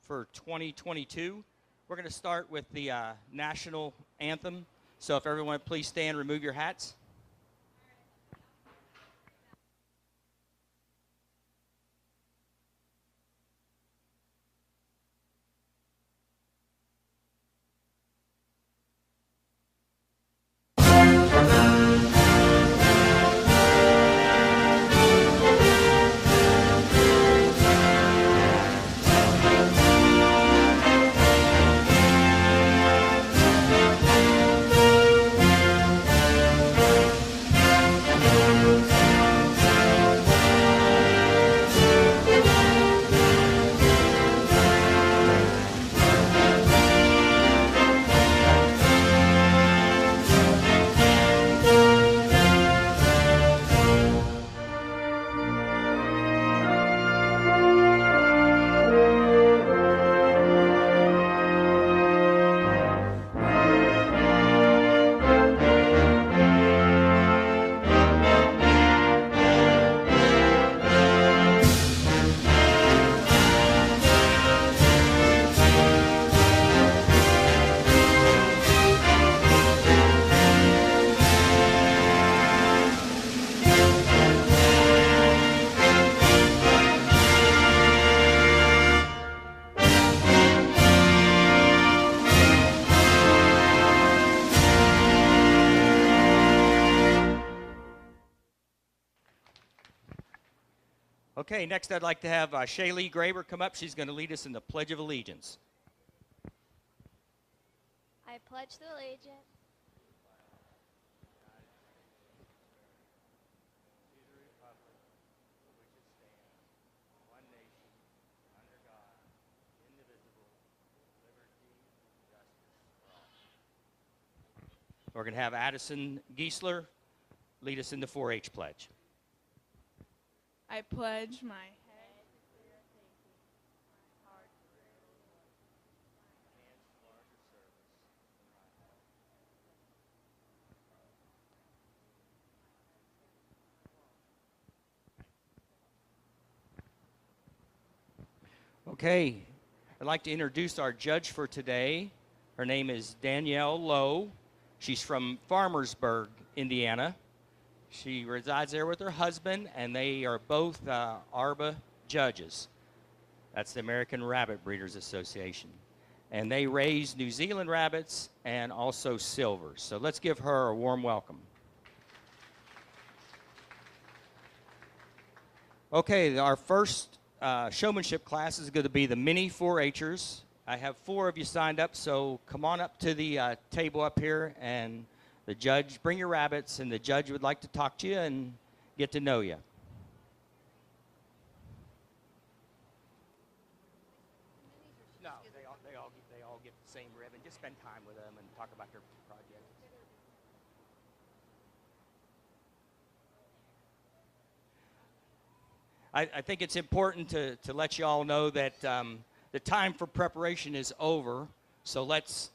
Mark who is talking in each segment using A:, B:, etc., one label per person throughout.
A: for 2022. We're going to start with the national anthem. So if everyone please stand, remove your hats. Okay, next I'd like to have Shaylee Graber come up. She's going to lead us in the Pledge of Allegiance.
B: I pledge allegiance
A: We're going to have Addison Giesler lead us in the 4-H pledge.
C: I pledge my head to clear thinking, my heart to rare love, my hands to larger service, and my heart.
A: Okay, I'd like to introduce our judge for today. Her name is Danielle Lowe. She's from Farmersburg, Indiana. She resides there with her husband, and they are both ARBA judges. That's the American Rabbit Breeders Association. And they raise New Zealand rabbits and also silvers. So let's give her a warm welcome. Okay, our first showmanship class is going to be the mini 4-Hers. I have 4 of you signed up, so come on up to the table up here, and the judge, bring your rabbits, and the judge would like to talk to you and get to know you. No, they all get the same ribbon. Just spend time with them and talk about their project. I think it's important to let you all know that the time for preparation is over. So let's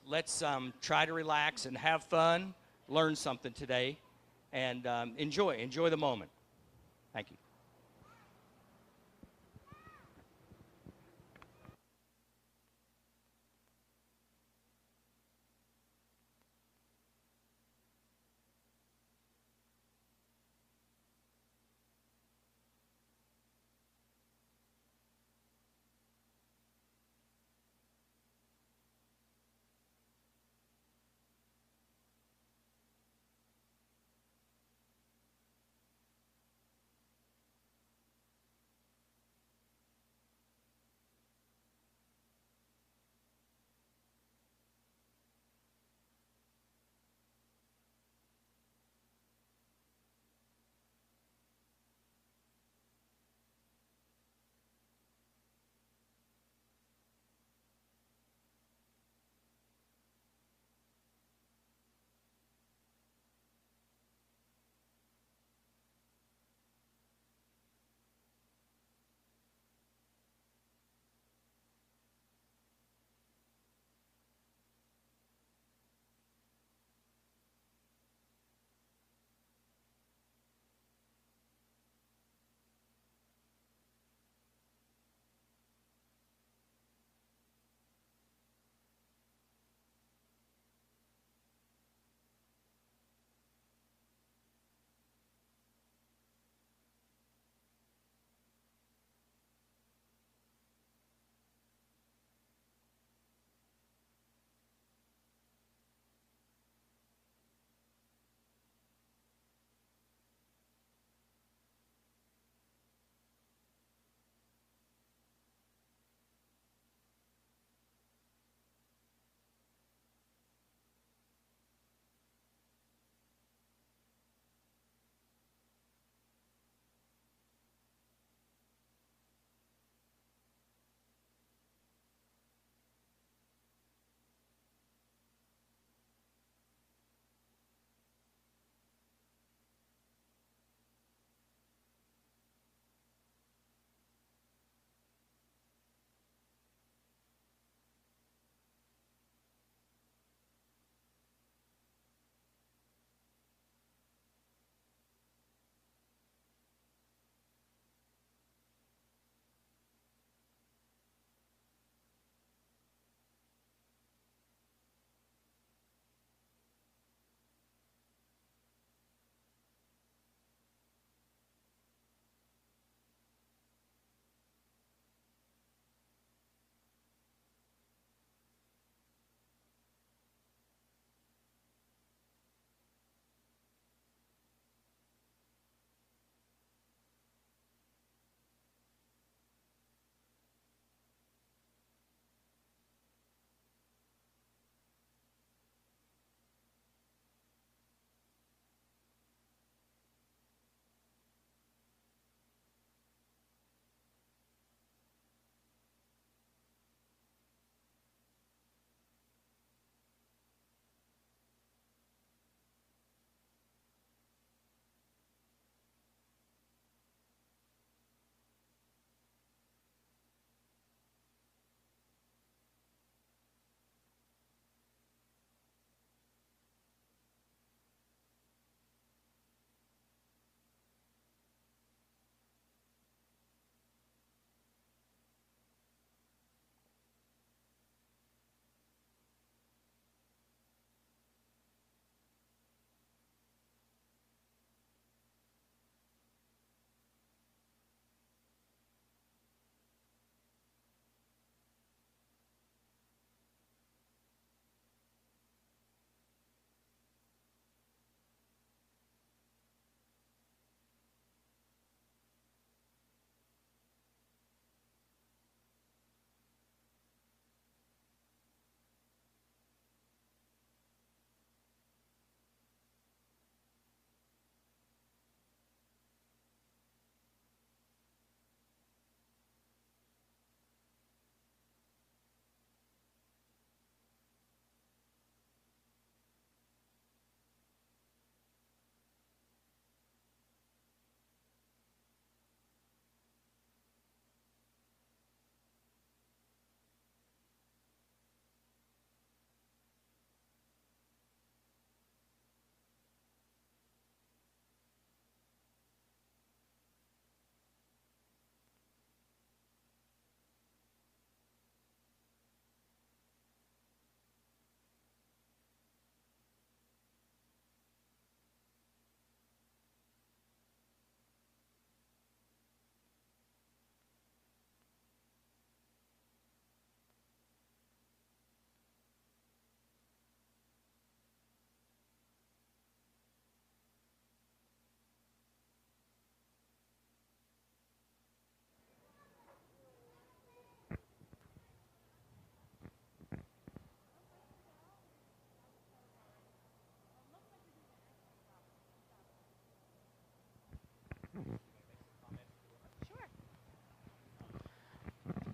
A: try to relax and have fun, learn something today, and enjoy the moment. Thank you.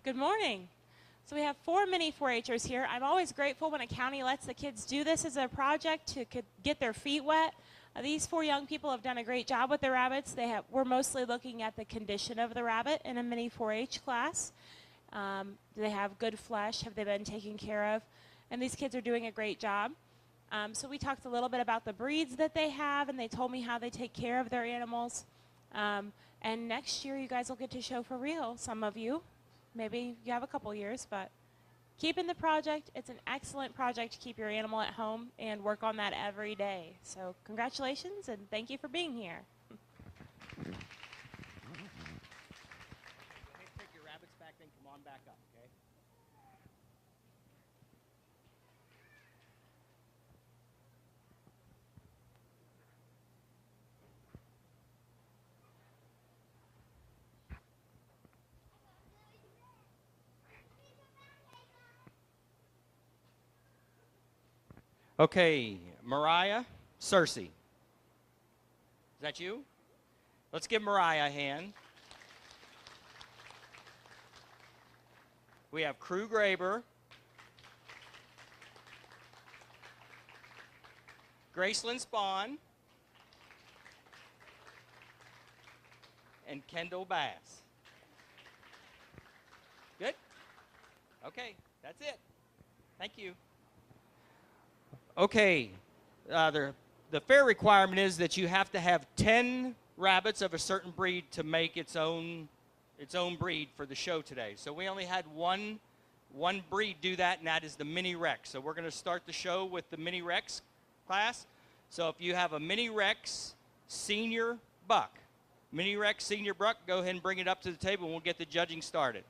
D: Good morning. So we have 4 mini 4-Hers here. I'm always grateful when a county lets the kids do this as a project to get their feet wet. These 4 young people have done a great job with the rabbits. We're mostly looking at the condition of the rabbit in a mini 4-H class. Do they have good flesh? Have they been taken care of? And these kids are doing a great job. So we talked a little bit about the breeds that they have, and they told me how they take care of their animals. And next year, you guys will get to show for real, some of you. Maybe you have a couple years, but keep in the project. It's an excellent project to keep your animal at home and work on that every day. So congratulations, and thank you for being here.
A: Take your rabbits back, then come on back up, okay? Okay, Mariah, Cersei. Is that you? Let's give Mariah a hand. We have Crew Graber, Gracelyn Spawn, and Kendall Bass. Good? Okay, that's it. Thank you. Okay, the fair requirement is that you have to have 10 rabbits of a certain breed to make its own breed for the show today. So we only had one breed do that, and that is the Mini Rex. So we're going to start the show with the Mini Rex class. So if you have a Mini Rex Senior Buck, Mini Rex Senior Buck, go ahead and bring it up to the table, and we'll get the judging started.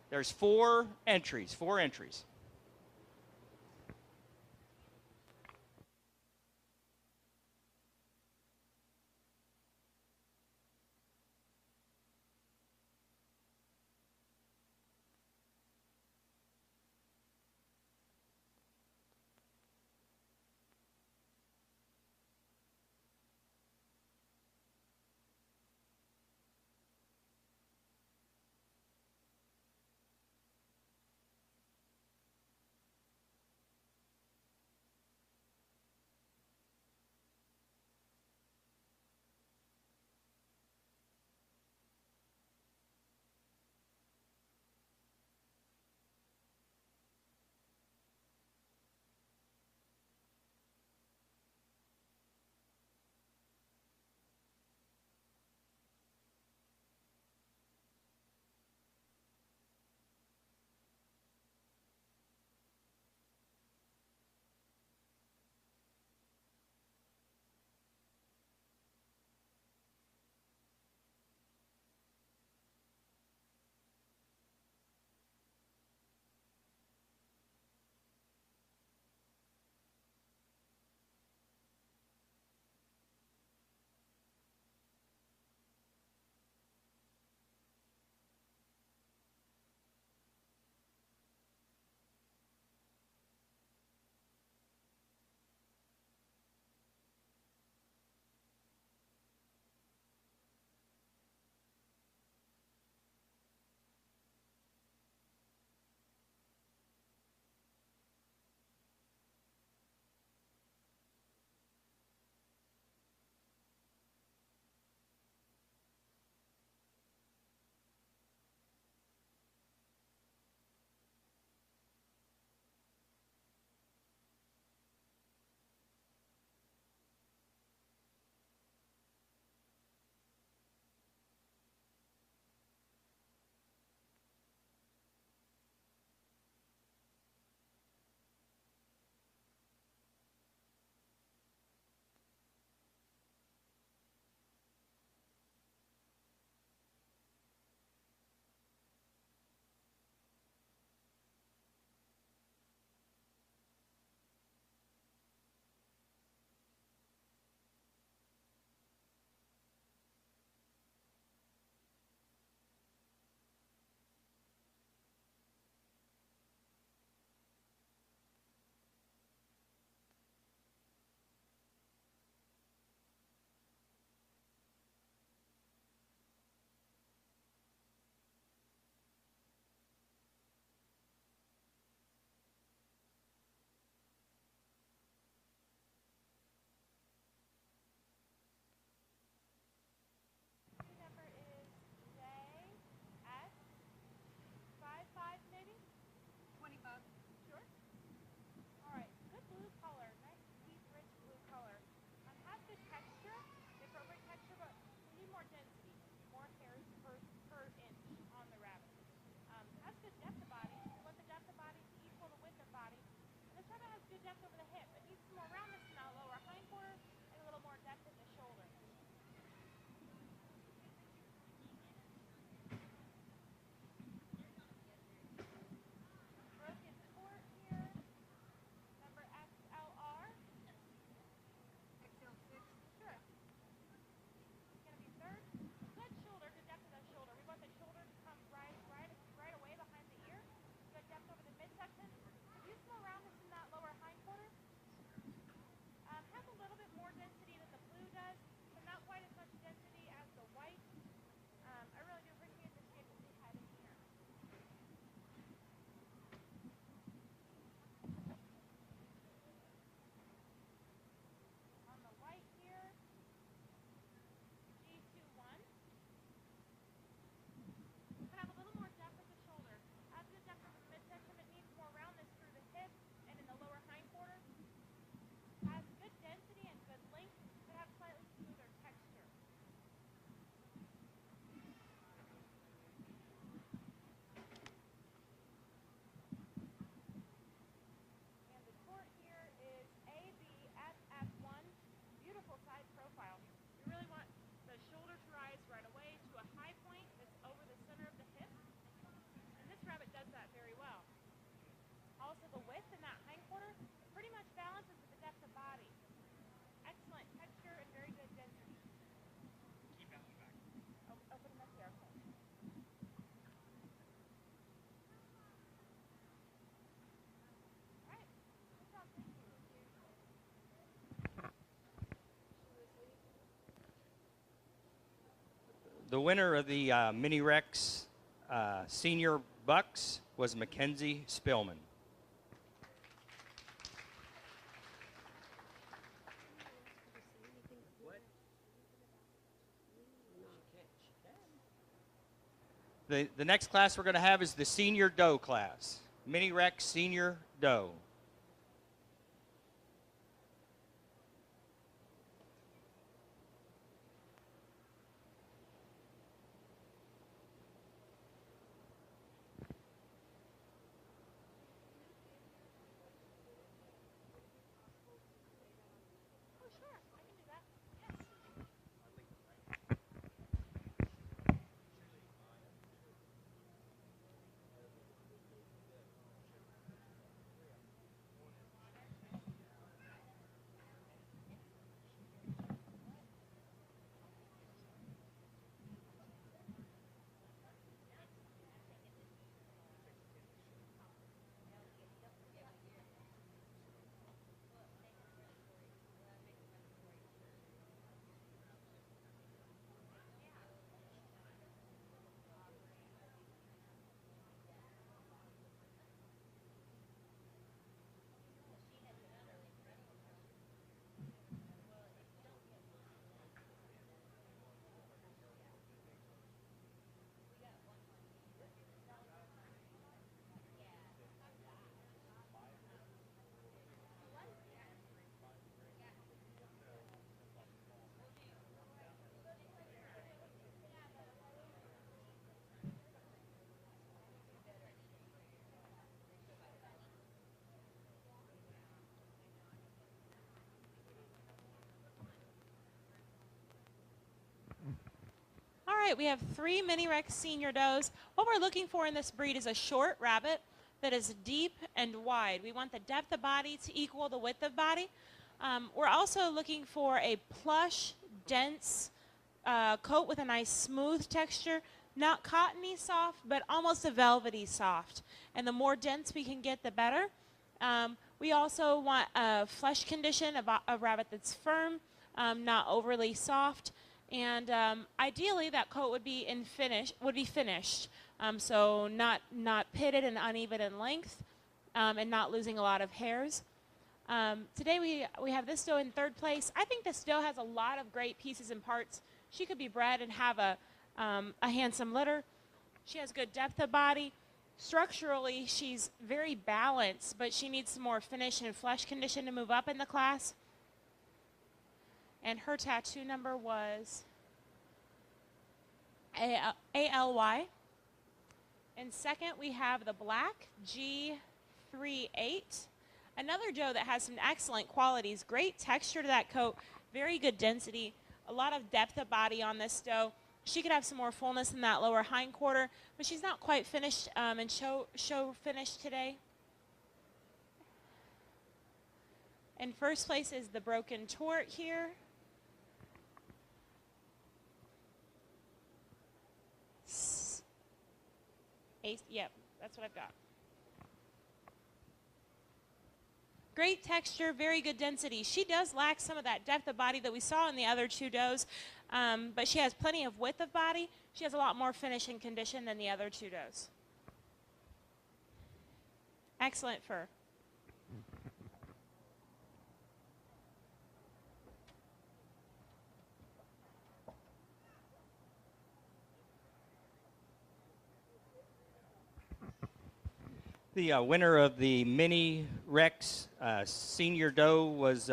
A: There's 4 entries. The winner of the Mini Rex Senior Bucks was Mackenzie Spillman. The next class we're going to have is the Senior Doe class. Mini Rex Senior Doe.
D: All right, we have 3 Mini Rex Senior Does. What we're looking for in this breed is a short rabbit that is deep and wide. We want the depth of body to equal the width of body. We're also looking for a plush, dense coat with a nice smooth texture, not cottony soft, but almost a velvety soft. And the more dense we can get, the better. We also want a flesh condition, a rabbit that's firm, not overly soft. And ideally, that coat would be finished, so not pitted and uneven in length, and not losing a lot of hairs. Today we have this doe in 3rd place. I think this doe has a lot of great pieces and parts. She could be bred and have a handsome litter. She has good depth of body. Structurally, she's very balanced, but she needs some more finish and flesh condition to move up in the class. And her tattoo number was ALY. And second, we have the black G38. Another doe that has some excellent qualities, great texture to that coat, very good density, a lot of depth of body on this doe. She could have some more fullness in that lower hind quarter, but she's not quite finished and show finished today. In 1st place is the broken tort here. Yep, that's what I've got. Great texture, very good density. She does lack some of that depth of body that we saw in the other 2 does, but she has plenty of width of body. She has a lot more finish and condition than the other 2 does. Excellent fur.
A: The winner of the Mini Rex Senior Doe was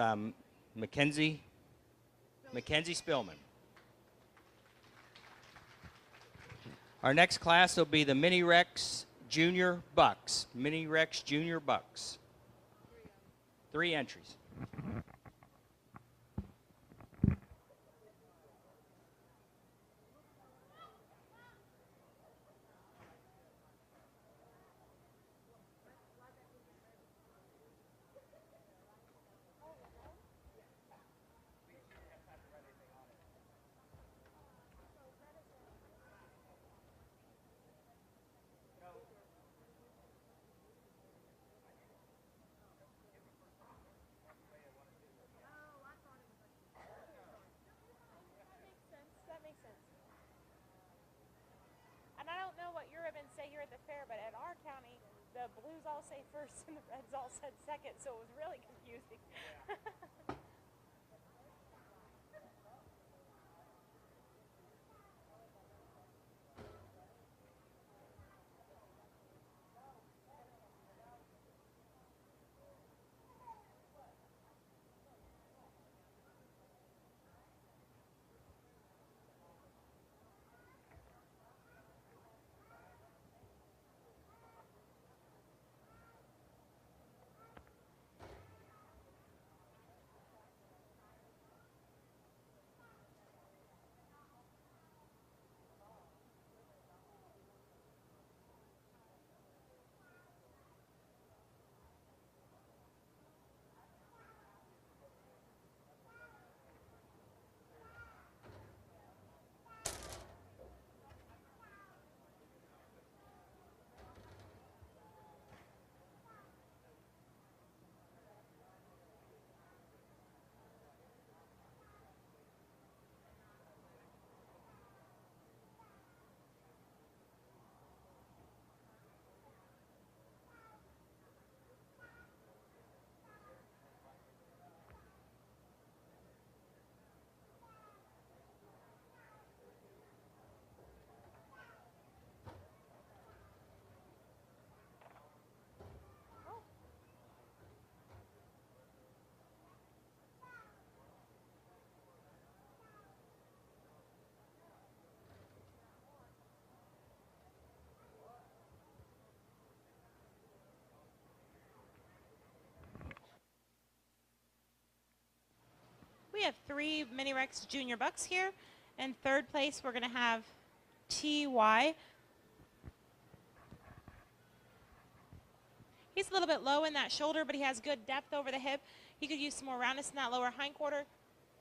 A: Mackenzie Spillman. Our next class will be the Mini Rex Junior Bucks. Mini Rex Junior Bucks. 3 entries.
D: the blues all say first and the reds all said second, so it was really confusing. We have 3 Mini Rex Junior Bucks here. In third place, we're going to have TY. He's a little bit low in that shoulder, but he has good depth over the hip. He could use some more roundness in that lower hindquarter.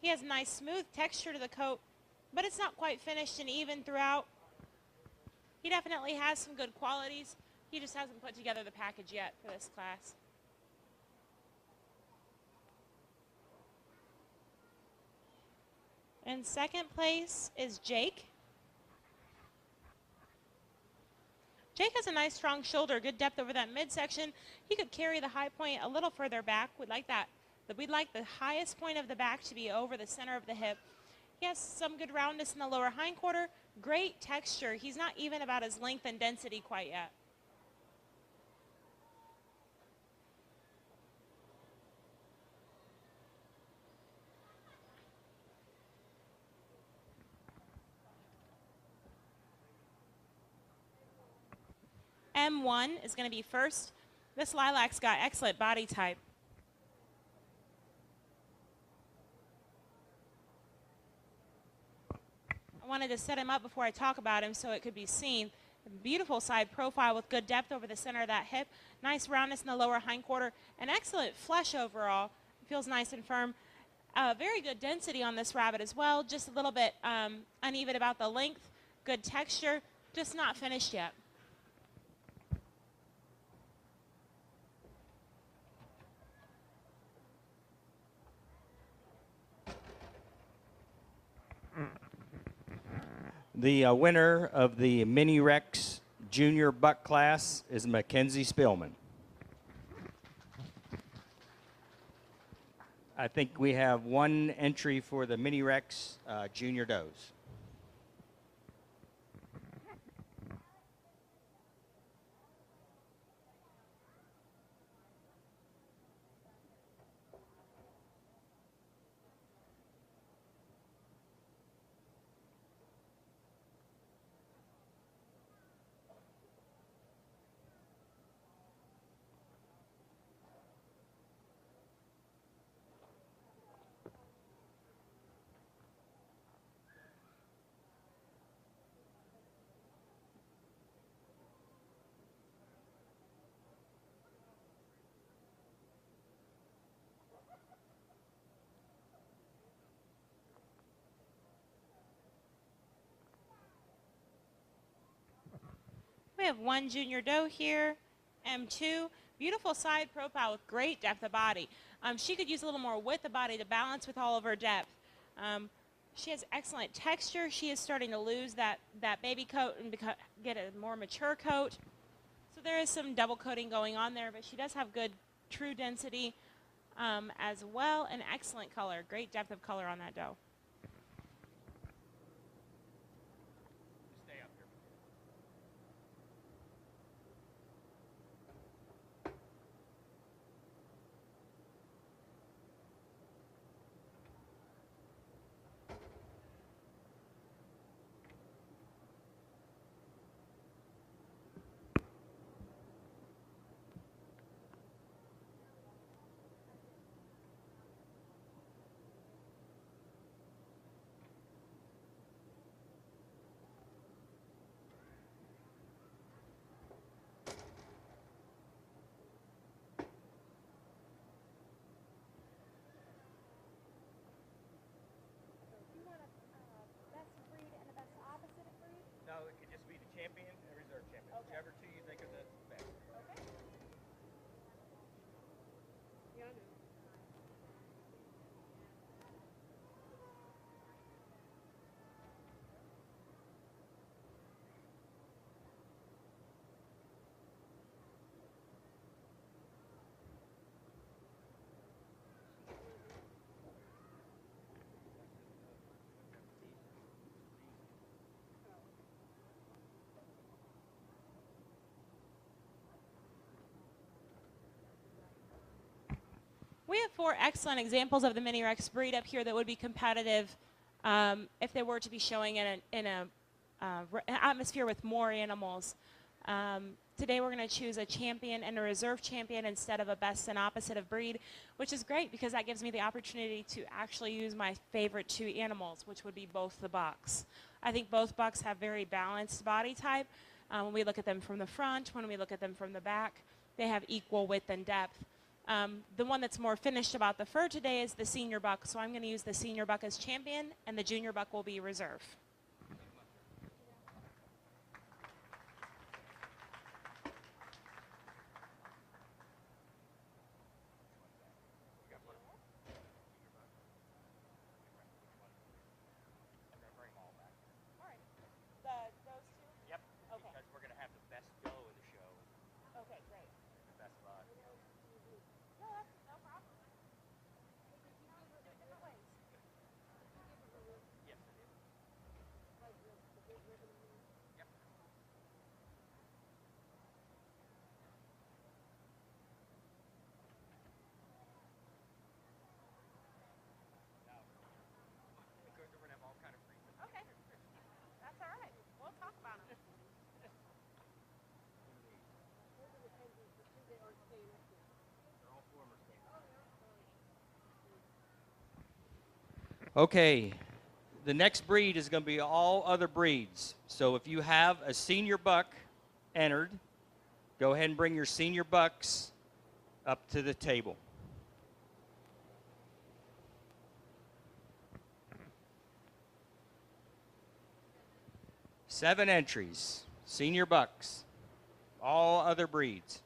D: He has nice smooth texture to the coat, but it's not quite finished and even throughout. He definitely has some good qualities. He just hasn't put together the package yet for this class. In second place is Jake. Jake has a nice strong shoulder, good depth over that midsection. He could carry the high point a little further back. We'd like the highest point of the back to be over the center of the hip. He has some good roundness in the lower hindquarter, great texture. He's not even about his length and density quite yet. M1 is going to be first. This Lilac's got excellent body type. I wanted to set him up before I talk about him so it could be seen. Beautiful side profile with good depth over the center of that hip. Nice roundness in the lower hindquarter. An excellent flesh overall. Feels nice and firm. Very good density on this rabbit as well. Just a little bit uneven about the length. Good texture. Just not finished yet.
A: The winner of the Mini Rex Junior Buck class is Mackenzie Spillman. I think we have one entry for the Mini Rex Junior Does.
D: We have one Junior Doe here, M2. Beautiful side profile with great depth of body. She could use a little more width of body to balance with all of her depth. She has excellent texture. She is starting to lose that baby coat and get a more mature coat. So there is some double coating going on there, but she does have good true density as well, and excellent color. Great depth of color on that doe.
A: Stay up here. No, it could just be the champion and reserve champion. Okay. Whichever two you think are the best.
D: Okay. We have 4 excellent examples of the Mini Rex breed up here that would be competitive if they were to be showing in an atmosphere with more animals. Today we're going to choose a champion and a reserve champion instead of a best and opposite of breed, which is great because that gives me the opportunity to actually use my favorite 2 animals, which would be both the bucks. I think both bucks have very balanced body type. When we look at them from the front, when we look at them from the back, they have equal width and depth. The one that's more finished about the fur today is the senior buck, so I'm going to use the senior buck as champion, and the junior buck will be reserve.
A: Yep. Okay. Because we're going to have the best doe in the show.
D: Okay, great.
A: The best buck.
D: No, that's no problem. Different ways.
A: Yes, it is. Yep. No. Because we're going to have all kind of freedom.
D: Okay. That's all right. We'll talk about them.
A: They're all former skaters. Okay. The next breed is going to be all other breeds. So if you have a senior buck entered, go ahead and bring your senior bucks up to the table. Seven entries, senior bucks, all other breeds.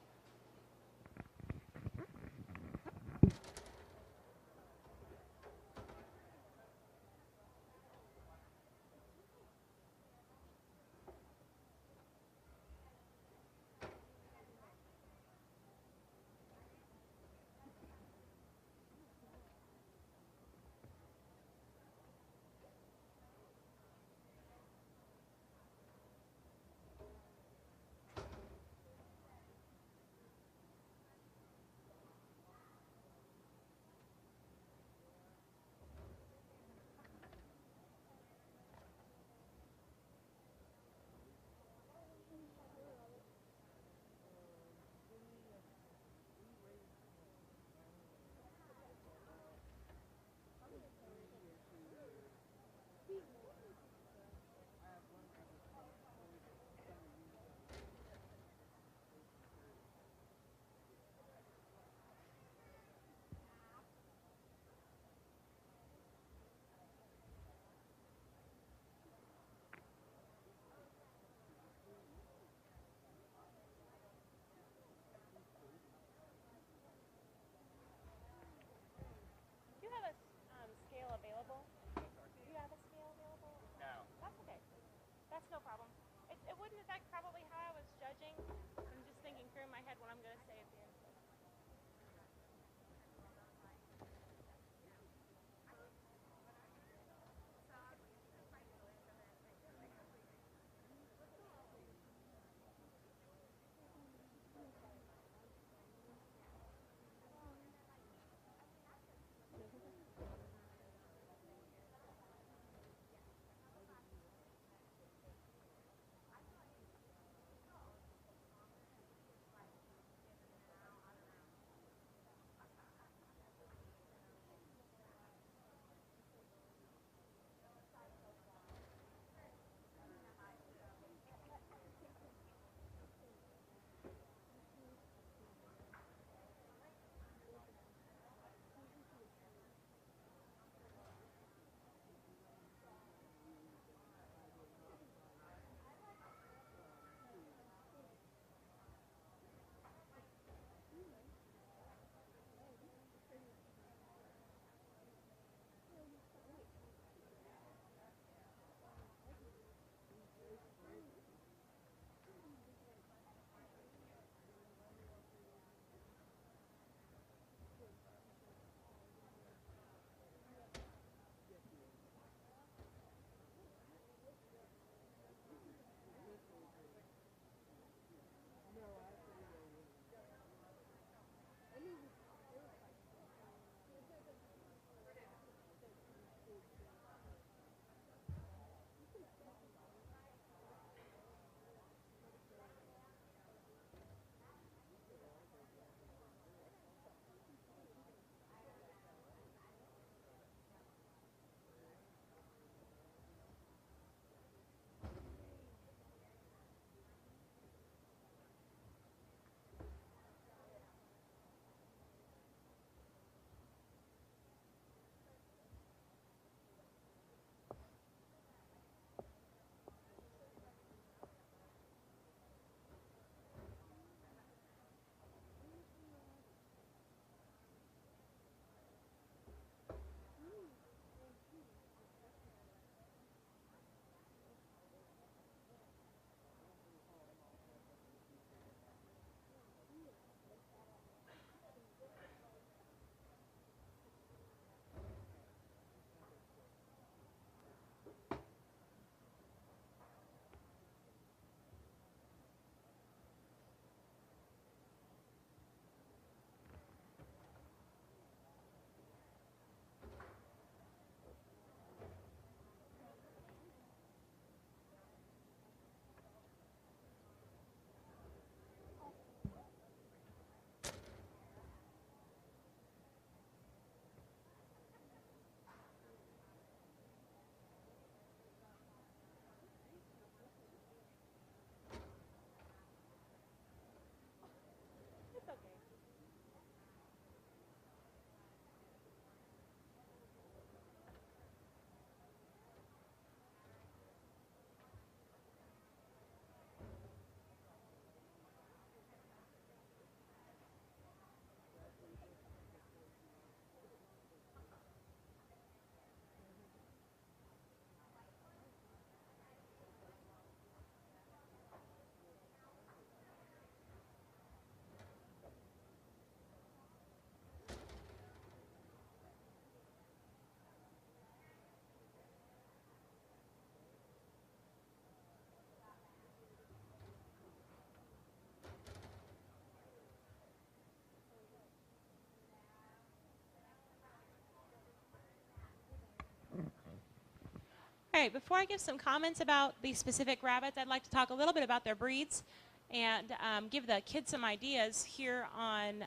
D: right, before I give some comments about these specific rabbits, I'd like to talk a little bit about their breeds and give the kids some ideas here on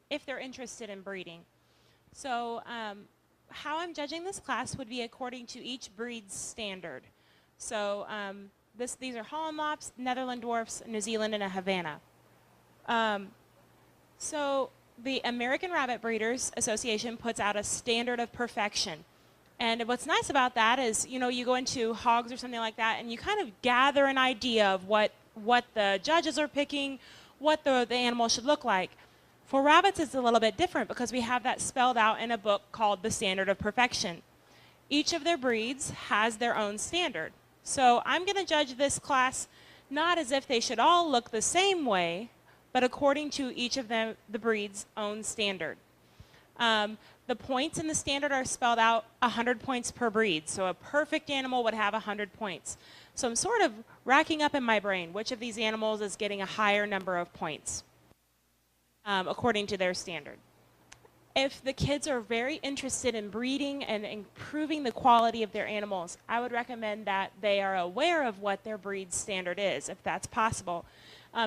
D: if they're interested in breeding. So how I'm judging this class would be according to each breed's standard. So these are Holland Lops, Netherland Dwarfs, New Zealand, and a Havana. So the American Rabbit Breeders Association puts out a standard of perfection. And what's nice about that is, you know, you go into hogs or something like that, and you kind of gather an idea of what the judges are picking, what the animal should look like. For rabbits, it's a little bit different because we have that spelled out in a book called The Standard of Perfection. Each of their breeds has their own standard. So I'm going to judge this class not as if they should all look the same way, but according to each of the breed's own standard. The points in the standard are spelled out 100 points per breed. So a perfect animal would have 100 points. So I'm sort of racking up in my brain which of these animals is getting a higher number of points according to their standard. If the kids are very interested in breeding and improving the quality of their animals, I would recommend that they are aware of what their breed standard is, if that's possible.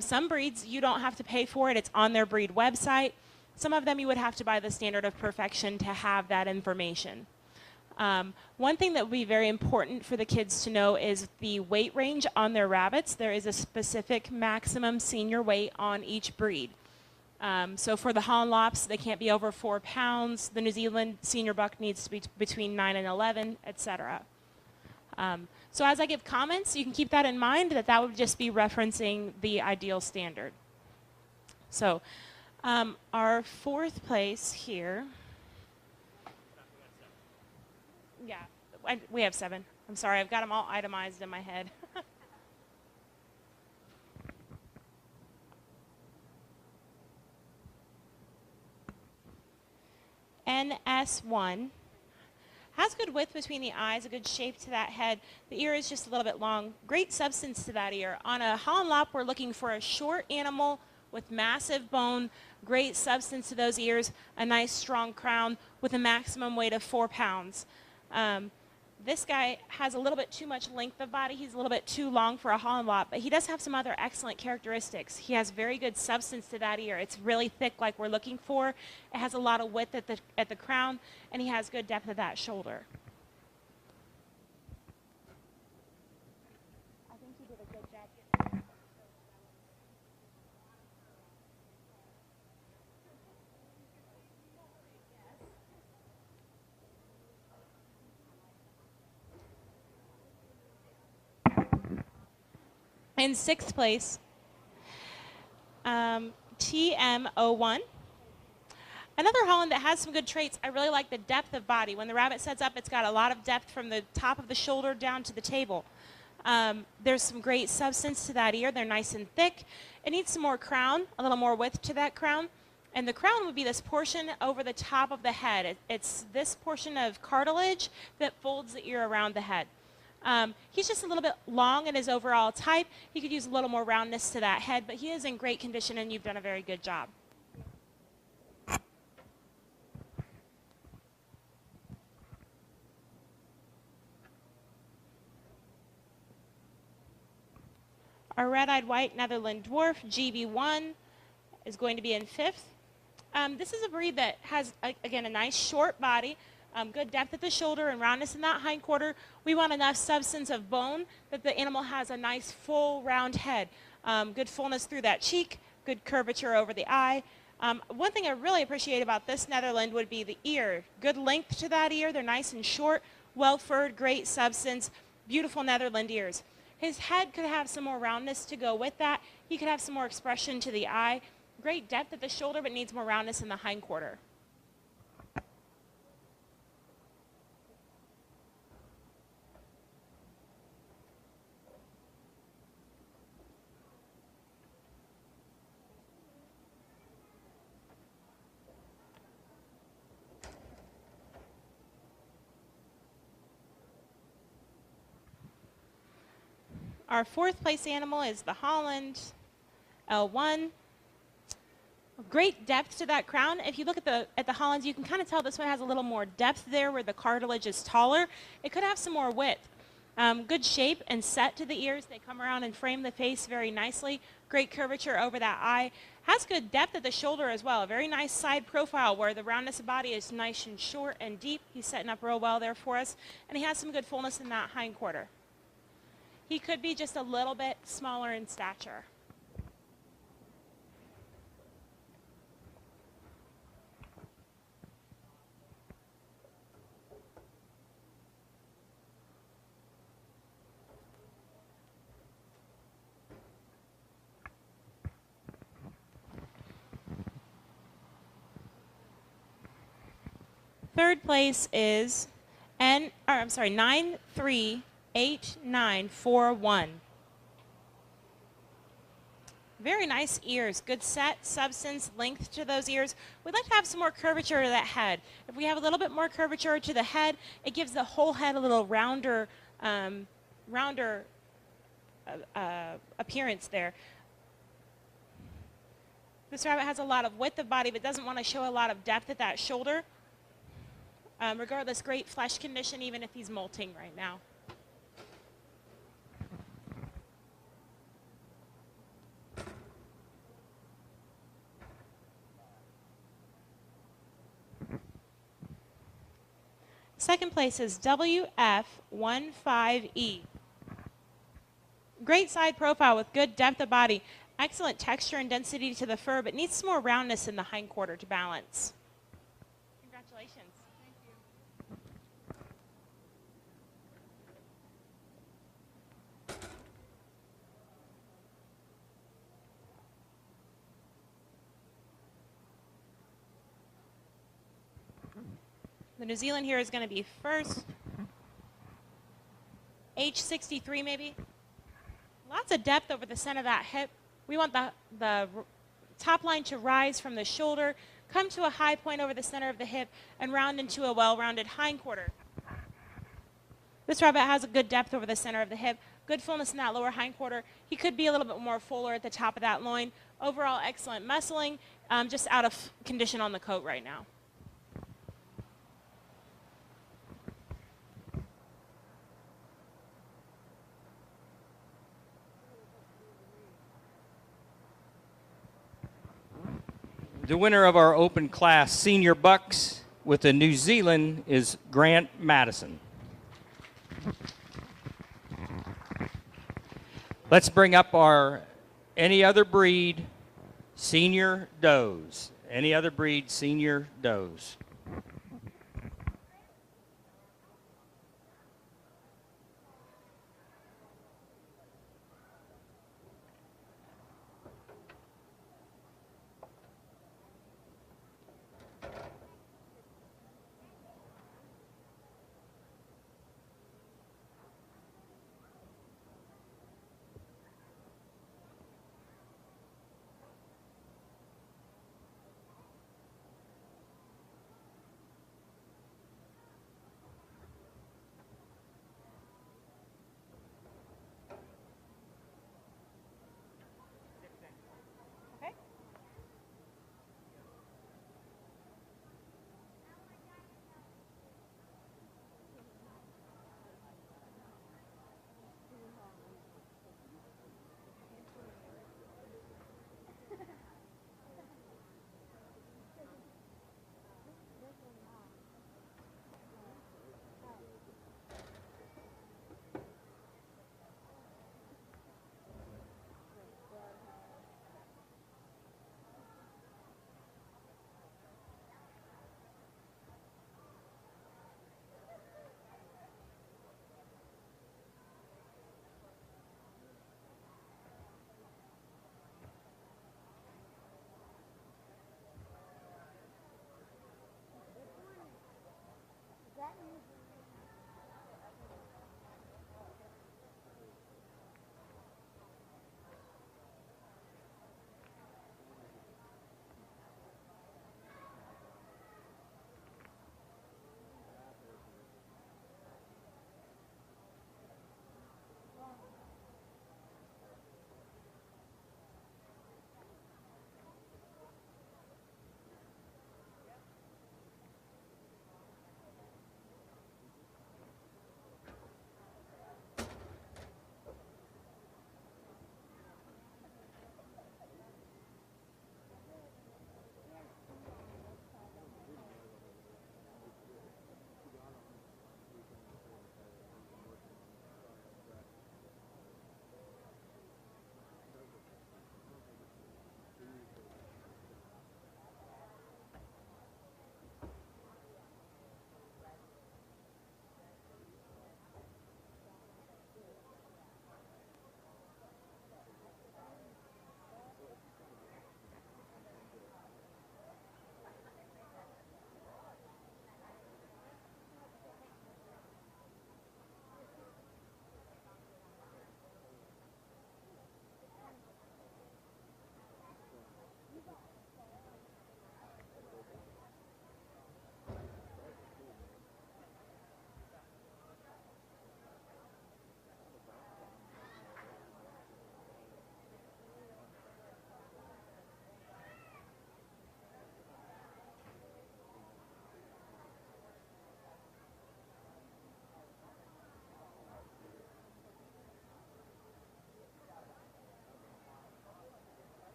D: Some breeds, you don't have to pay for it. It's on their breed website. Some of them you would have to buy the Standard of Perfection to have that information. One thing that would be very important for the kids to know is the weight range on their rabbits. There is a specific maximum senior weight on each breed. So for the Holland Lops, they can't be over 4 pounds. The New Zealand senior buck needs to be between 9 and 11, etc. So as I give comments, you can keep that in mind, that would just be referencing the ideal standard. So our fourth place here. Yeah, we have 7. I'm sorry, I've got them all itemized in my head. NS1 has good width between the eyes, a good shape to that head. The ear is just a little bit long. Great substance to that ear. On a Holland Lop, we're looking for a short animal with massive bone, great substance to those ears, a nice strong crown with a maximum weight of 4 pounds. This guy has a little bit too much length of body. He's a little bit too long for a Holland Lop, but he does have some other excellent characteristics. He has very good substance to that ear. It's really thick like we're looking for. It has a lot of width at the crown, and he has good depth of that shoulder. I think he did a good job. In 6th place, TM01. Another Holland that has some good traits. I really like the depth of body. When the rabbit sets up, it's got a lot of depth from the top of the shoulder down to the table. There's some great substance to that ear. They're nice and thick. It needs some more crown, a little more width to that crown. And the crown would be this portion over the top of the head. It's this portion of cartilage that folds the ear around the head. He's just a little bit long in his overall type. He could use a little more roundness to that head, but he is in great condition, and you've done a very good job. Our red-eyed white Netherland Dwarf, GB1, is going to be in 5th. This is a breed that has, again, a nice short body. Good depth at the shoulder and roundness in that hindquarter. We want enough substance of bone that the animal has a nice full round head. Good fullness through that cheek, good curvature over the eye. One thing I really appreciate about this Netherland would be the ear. Good length to that ear. They're nice and short, well furred, great substance, beautiful Netherland ears. His head could have some more roundness to go with that. He could have some more expression to the eye. Great depth at the shoulder, but needs more roundness in the hindquarter. Our 4th place animal is the Holland L1. Great depth to that crown. If you look at the Hollands, you can kind of tell this one has a little more depth there where the cartilage is taller. It could have some more width. Good shape and set to the ears. They come around and frame the face very nicely. Great curvature over that eye. Has good depth at the shoulder as well. A very nice side profile where the roundness of body is nice and short and deep. He's setting up real well there for us. And he has some good fullness in that hind quarter. He could be just a little bit smaller in stature. Third place is 938941. Very nice ears, good set, substance, length to those ears. We'd like to have some more curvature to that head. If we have a little bit more curvature to the head, it gives the whole head a little rounder appearance there. This rabbit has a lot of width of body, but doesn't want to show a lot of depth at that shoulder. Regardless, great flesh condition, even if he's molting right now. Second place is WF15E. Great side profile with good depth of body. Excellent texture and density to the fur, but needs some more roundness in the hind quarter to balance. Congratulations. The New Zealand here is going to be first. H63 maybe. Lots of depth over the center of that hip. We want the top line to rise from the shoulder, come to a high point over the center of the hip, and round into a well-rounded hind quarter. This rabbit has a good depth over the center of the hip, good fullness in that lower hind quarter. He could be a little bit more fuller at the top of that loin. Overall, excellent muscling, just out of condition on the coat right now.
A: The winner of our open class senior bucks with the New Zealand is Grant Madison. Let's bring up our any other breed senior does. Any other breed senior does.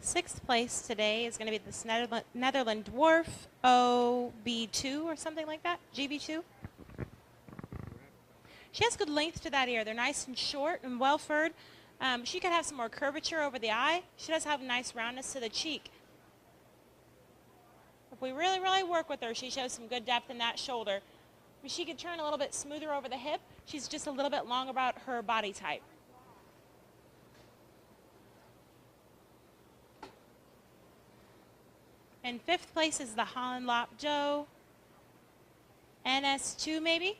D: Sixth place today is going to be this Netherland Dwarf OB2 or something like that, GB2. She has good length to that ear. They're nice and short and well furred. She could have some more curvature over the eye. She does have nice roundness to the cheek. If we really, really work with her, she shows some good depth in that shoulder. If she could turn a little bit smoother over the hip, she's just a little bit long about her body type. In fifth place is the Lilac Junior Doe, NS2 maybe?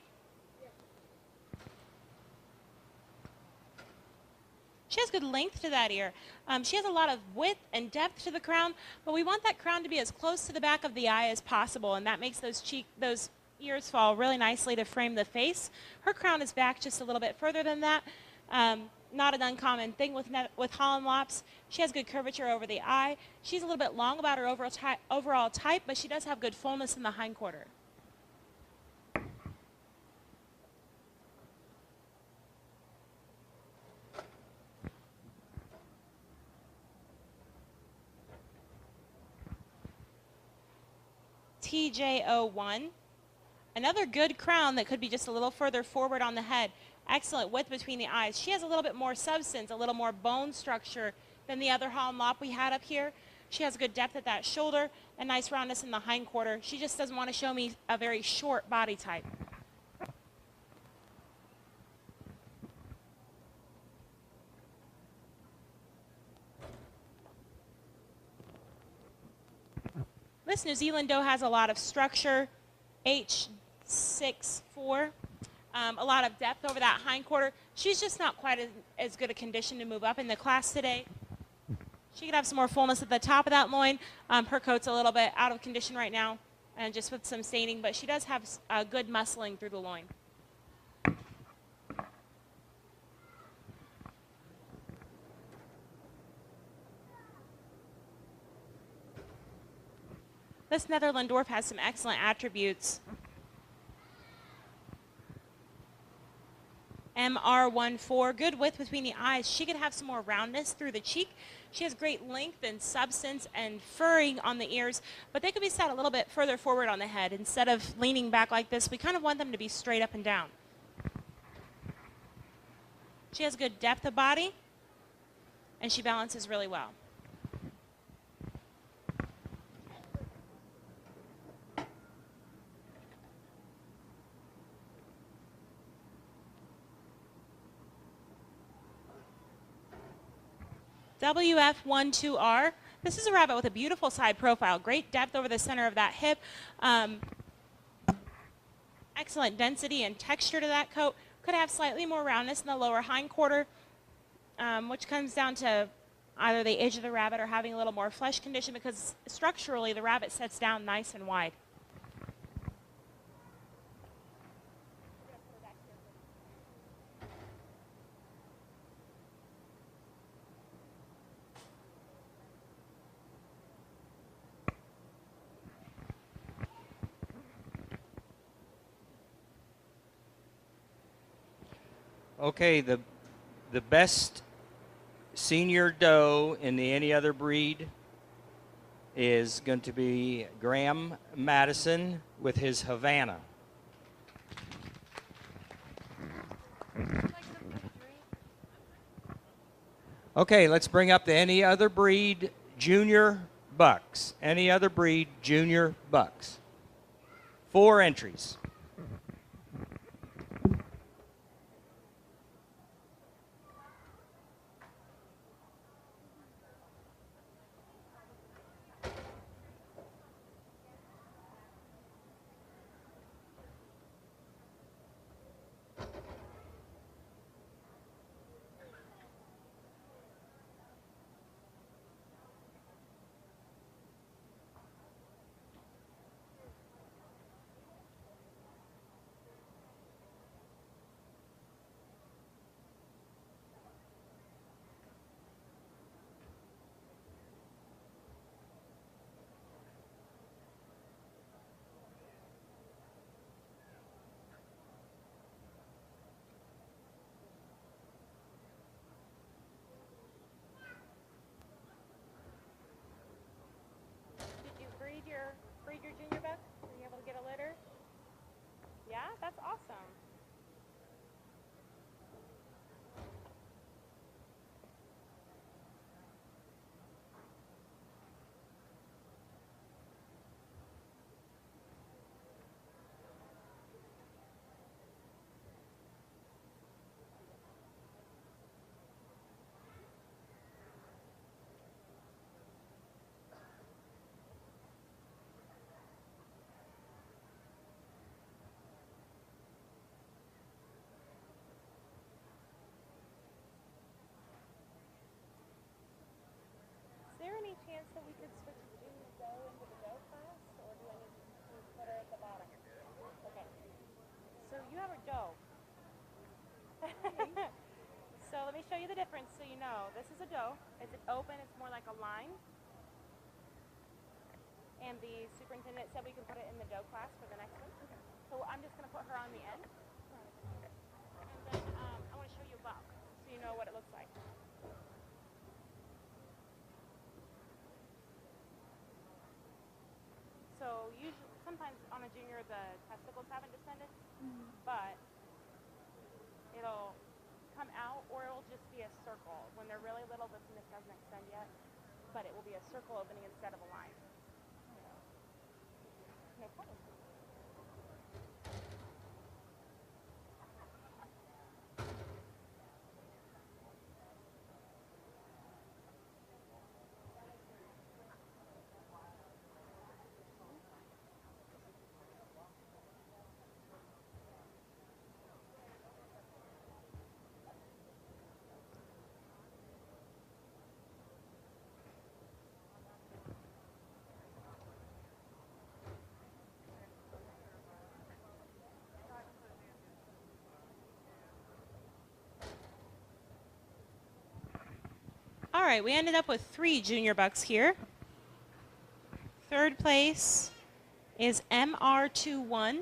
D: She has good length to that ear. She has a lot of width and depth to the crown, but we want that crown to be as close to the back of the eye as possible, and that makes those ears fall really nicely to frame the face. Her crown is back just a little bit further than that. Not an uncommon thing with Holland lops. She has good curvature over the eye. She's a little bit long about her overall type, but she does have good fullness in the hindquarter. TJ01. Another good crown that could be just a little further forward on the head. Excellent width between the eyes. She has a little bit more substance, a little more bone structure than the other Holland lop we had up here. She has good depth at that shoulder and nice roundness in the hindquarter. She just doesn't want to show me a very short body type. This New Zealand doe has a lot of structure, H64. A lot of depth over that hindquarter. She's just not quite as good a condition to move up in the class today. She could have some more fullness at the top of that loin. Her coat's a little bit out of condition right now and just with some staining, but she does have good muscling through the loin. This Netherland Dwarf has some excellent attributes. MR14, good width between the eyes. She could have some more roundness through the cheek. She has great length and substance and furring on the ears, but they could be set a little bit further forward on the head. Instead of leaning back like this, we kind of want them to be straight up and down. She has good depth of body, and she balances really well. WF12R. This is a rabbit with a beautiful side profile, great depth over the center of that hip, excellent density and texture to that coat. Could have slightly more roundness in the lower hindquarter, which comes down to either the age of the rabbit or having a little more flesh condition, because structurally the rabbit sets down nice and wide.
A: Okay, the best senior doe in the any other breed is going to be Graham Madison with his Havana. Okay, let's bring up the any other breed junior bucks. Any other breed junior bucks. 4 entries.
D: Yeah, that's awesome. Is there any chance that we could switch Junior Doe into the Doe class, or do I need to put her at the bottom? Okay. So you have her Doe. So let me show you the difference so you know. This is a Doe. It's an open. It's more like a line. And the superintendent said we could put it in the Doe class for the next one. Okay. So I'm just going to put her on the end. And then I want to show you a buck so you know what it looks like. So usually, sometimes on a junior, the testicles haven't descended, but it'll come out, or it'll just be a circle. When they're really little, the penis doesn't extend yet, but it will be a circle opening instead of a line. No problem. All right, we ended up with 3 junior bucks here. Third place is MR21.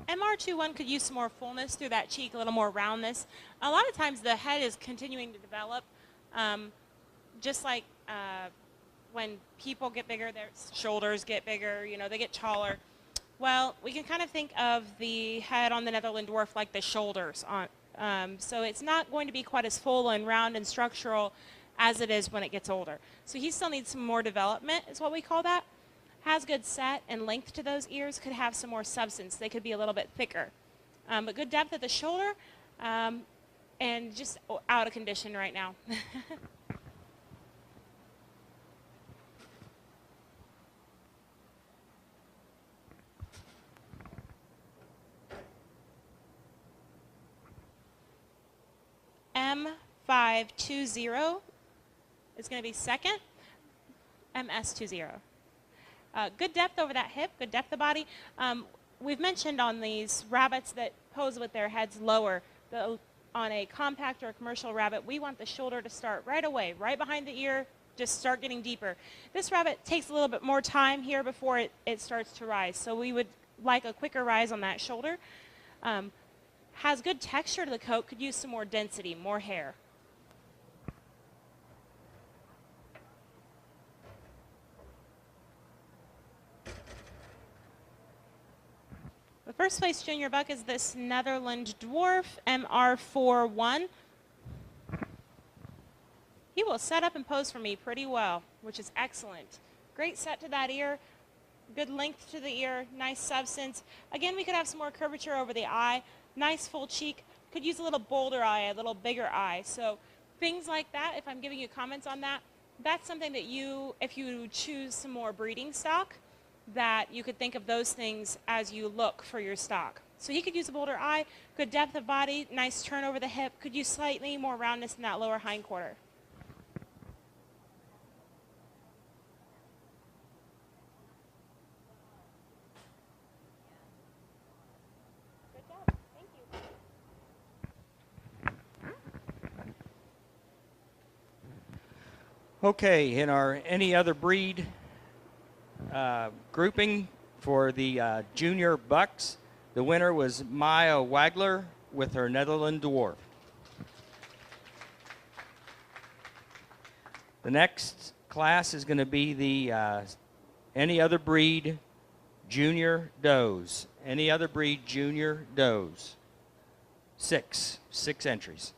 D: MR21 could use some more fullness through that cheek, a little more roundness. A lot of times the head is continuing to develop, just like when people get bigger, their shoulders get bigger, you know, they get taller. Well, we can kind of think of the head on the Netherland Dwarf like the shoulders on. So it's not going to be quite as full and round and structural as it is when it gets older. So he still needs some more development, is what we call that. Has good set and length to those ears, could have some more substance. They could be a little bit thicker. But good depth at the shoulder, and just out of condition right now. M520 is going to be second. MS20. Good depth over that hip, good depth of body. We've mentioned on these rabbits that pose with their heads lower, on a compact or a commercial rabbit, we want the shoulder to start right away, right behind the ear, just start getting deeper. This rabbit takes a little bit more time here before it starts to rise, so we would like a quicker rise on that shoulder. Has good texture to the coat, could use some more density, more hair. The first place junior buck is this Netherland Dwarf MR41. He will set up and pose for me pretty well, which is excellent. Great set to that ear, good length to the ear, nice substance. Again, we could have some more curvature over the eye, nice full cheek, could use a little bolder eye, a little bigger eye. So things like that, if I'm giving you comments on that, that's something that you, if you choose some more breeding stock, that you could think of those things as you look for your stock. So he could use a bolder eye, good depth of body, nice turn over the hip, could use slightly more roundness in that lower hindquarter. Good job. Thank you.
A: Okay, in our any other breed grouping for the junior bucks, the winner was Maya Wagler with her Netherland Dwarf. The next class is going to be the Any other breed junior does? Any other breed junior does? 6 entries.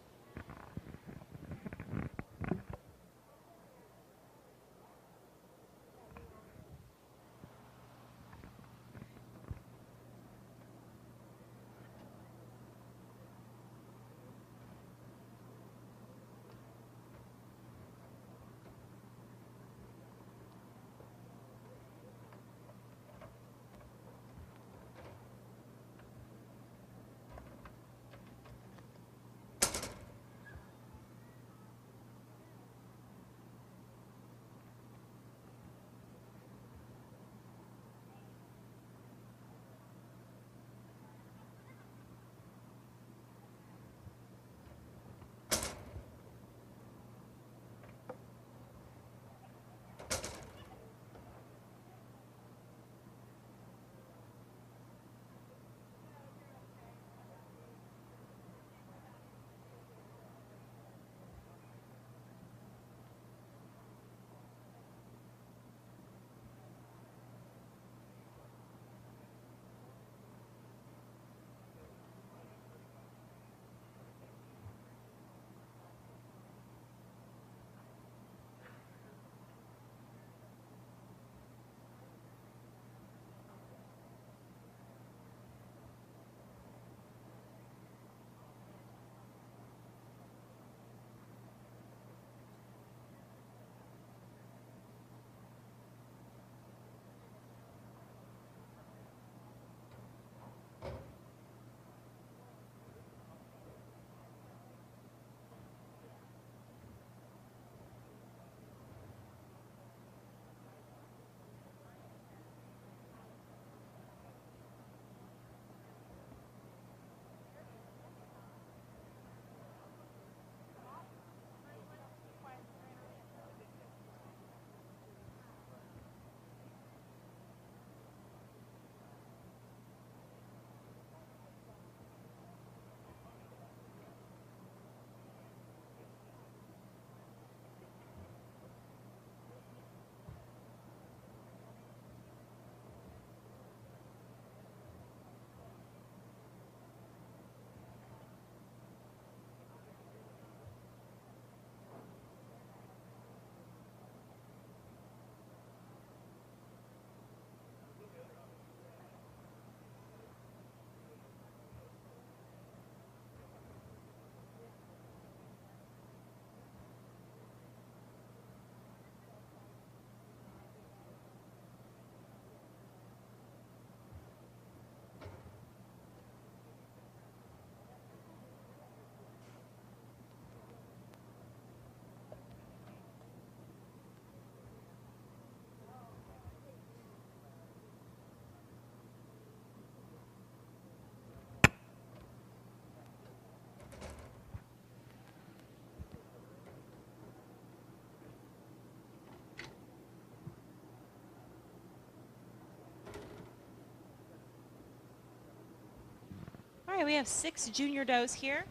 D: All right, we have 6 junior does here.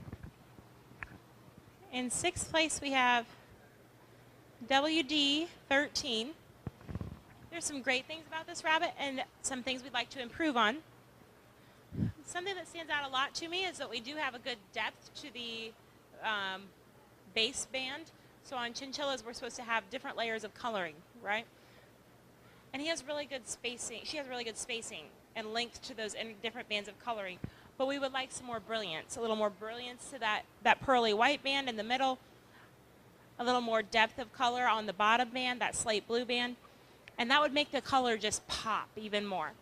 D: In 6th place, we have WD13. There's some great things about this rabbit and some things we'd like to improve on. Something that stands out a lot to me is that we do have a good depth to the base band. So on chinchillas, we're supposed to have different layers of coloring, right? And he has really good spacing. She has really good spacing and length to those different bands of coloring. But we would like some more brilliance, a little more brilliance to that pearly white band in the middle, a little more depth of color on the bottom band, that slate blue band, and that would make the color just pop even more.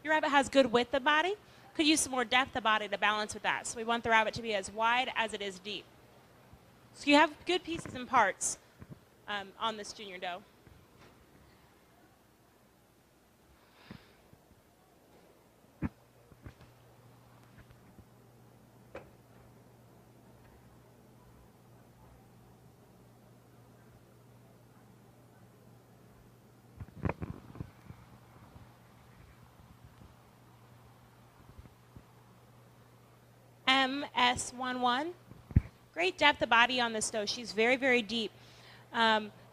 D: Your rabbit has good width of body. Could use some more depth of body to balance with that. So we want the rabbit to be as wide as it is deep. So you have good pieces and parts on this junior doe. MS11. Great depth of body on this doe. She's very, very deep.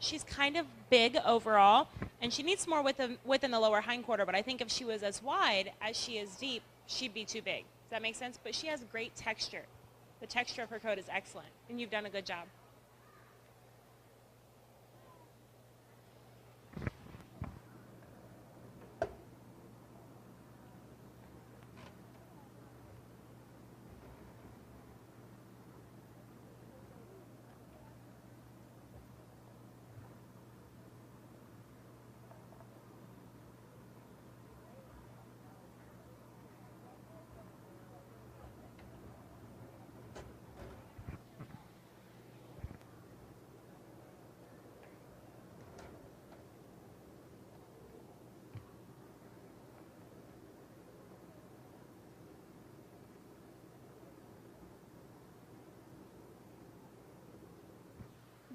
D: She's kind of big overall, and she needs more width in the lower hindquarter, but I think if she was as wide as she is deep, she'd be too big. Does that make sense? But she has great texture. The texture of her coat is excellent, and you've done a good job.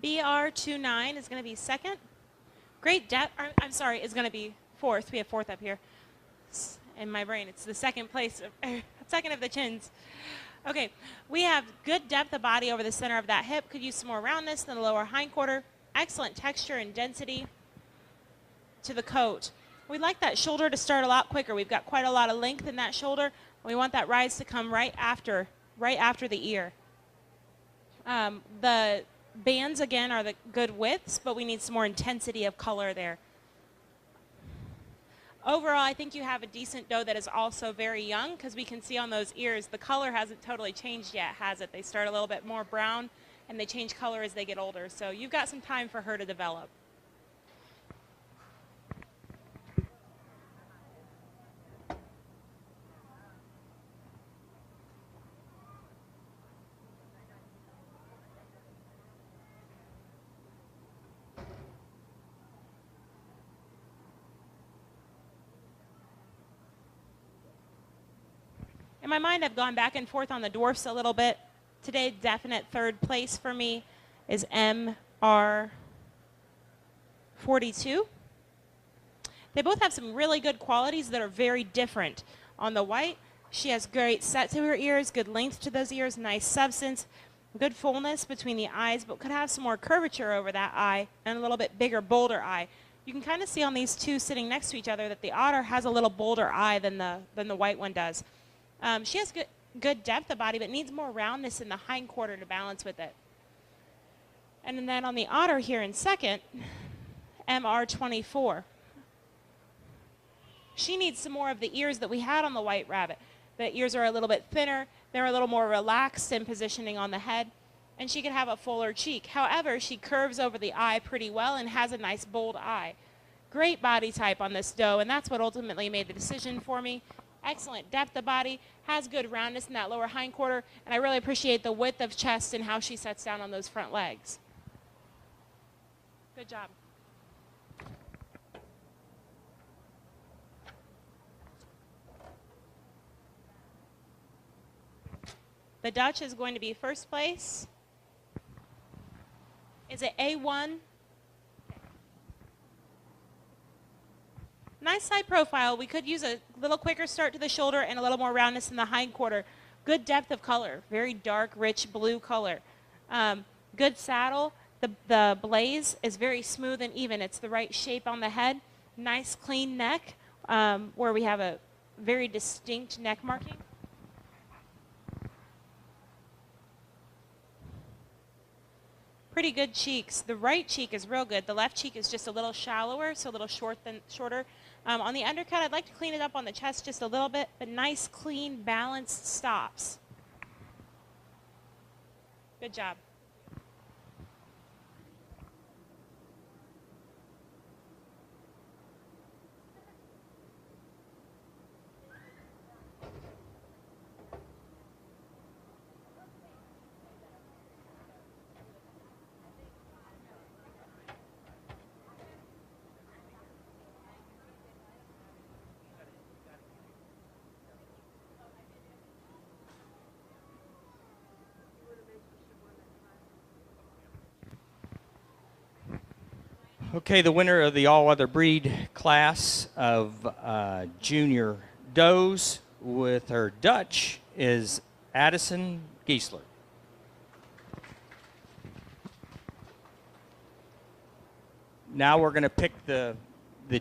D: BR29 is going to be second. Great depth. I'm sorry, is going to be fourth. We have fourth up here. In my brain, it's the second place, second of the chins. Okay, we have good depth of body over the center of that hip. Could use some more roundness in the lower hindquarter. Excellent texture and density to the coat. We'd like that shoulder to start a lot quicker. We've got quite a lot of length in that shoulder. We want that rise to come right after the ear. The bands, again, are the good widths, but we need some more intensity of color there. Overall, I think you have a decent doe that is also very young, because we can see on those ears the color hasn't totally changed yet, has it? They start a little bit more brown, and they change color as they get older. So you've got some time for her to develop. In my mind, I've gone back and forth on the dwarfs a little bit. Today, definite third place for me is MR42. They both have some really good qualities that are very different. On the white, she has great set to her ears, good length to those ears, nice substance, good fullness between the eyes, but could have some more curvature over that eye and a little bit bigger, bolder eye. You can kind of see on these two sitting next to each other that the otter has a little bolder eye than the white one does. She has good depth of body, but needs more roundness in the hindquarter to balance with it. And then on the otter here in second, MR24. She needs some more of the ears that we had on the white rabbit. The ears are a little bit thinner. They're a little more relaxed in positioning on the head. And she can have a fuller cheek. However, she curves over the eye pretty well and has a nice bold eye. Great body type on this doe, and that's what ultimately made the decision for me. Excellent depth of body, has good roundness in that lower hindquarter, and I really appreciate the width of chest and how she sets down on those front legs. Good job. The Dutch is going to be first place. Is it A1? Nice side profile. We could use a little quicker start to the shoulder and a little more roundness in the hindquarter. Good depth of color. Very dark, rich blue color. Good saddle. The blaze is very smooth and even. It's the right shape on the head. Nice clean neck where we have a very distinct neck marking. Pretty good cheeks. The right cheek is real good. The left cheek is just a little shallower, so a little shorter. On the undercut, I'd like to clean it up on the chest just a little bit, but nice, clean, balanced stops. Good job.
A: Okay, the winner of the all-other breed class of junior does with her Dutch is Addison Giesler. Now we're going to pick the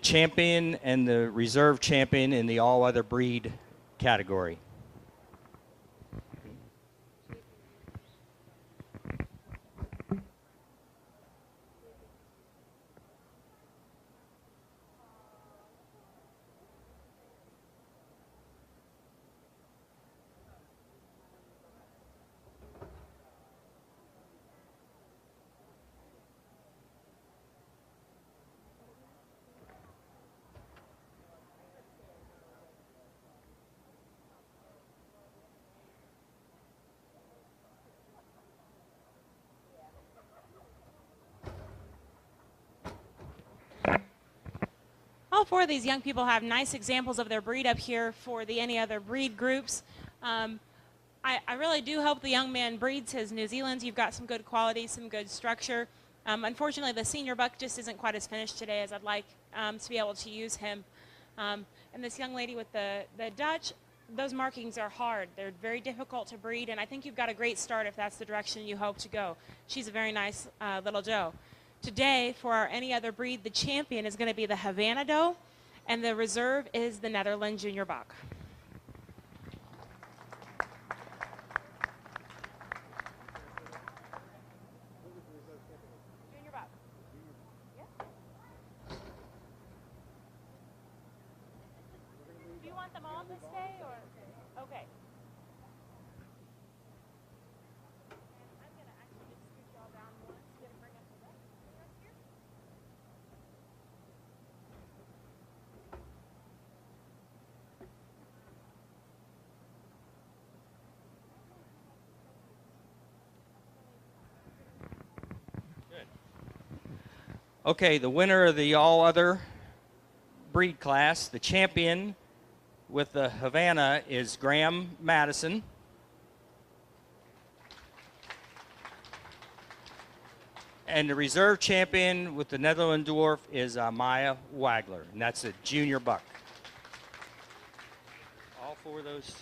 A: champion and the reserve champion in the all other breed category.
D: All four of these young people have nice examples of their breed up here for the any other breed groups. I really do hope the young man breeds his New Zealands. You've got some good quality, some good structure. Unfortunately, the senior buck just isn't quite as finished today as I'd like to be able to use him. And this young lady with the Dutch, those markings are hard. They're very difficult to breed, and I think you've got a great start if that's the direction you hope to go. She's a very nice little doe. Today, for our any other breed, the champion is going to be the Havana Doe, and the reserve is the Netherland Junior Buck. Junior Buck. Yeah. Do you want them all to stay, or? Okay. I'm going to actually just scoot y'all down once to bring up the rest here.
A: Okay, the winner of the all other breed class, the champion with the Havana, is Graham Madison. And the reserve champion with the Netherland Dwarf is Maya Wagler, and that's a junior buck. All four of those.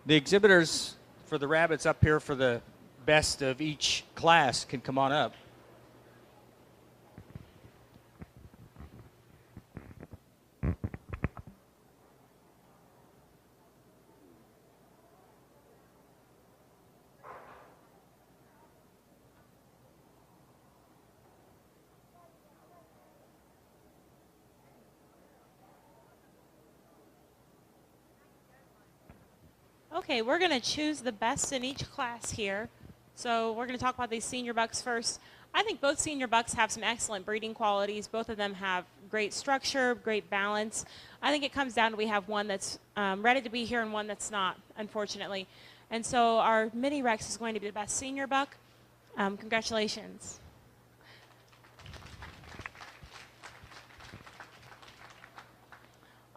A: The exhibitors for the rabbits up here for the best of each class can come on up.
D: Okay, we're going to choose the best in each class here. So we're going to talk about these senior bucks first. I think both senior bucks have some excellent breeding qualities. Both of them have great structure, great balance. I think it comes down to we have one that's ready to be here and one that's not, unfortunately. And so our Mini Rex is going to be the best senior buck. Congratulations.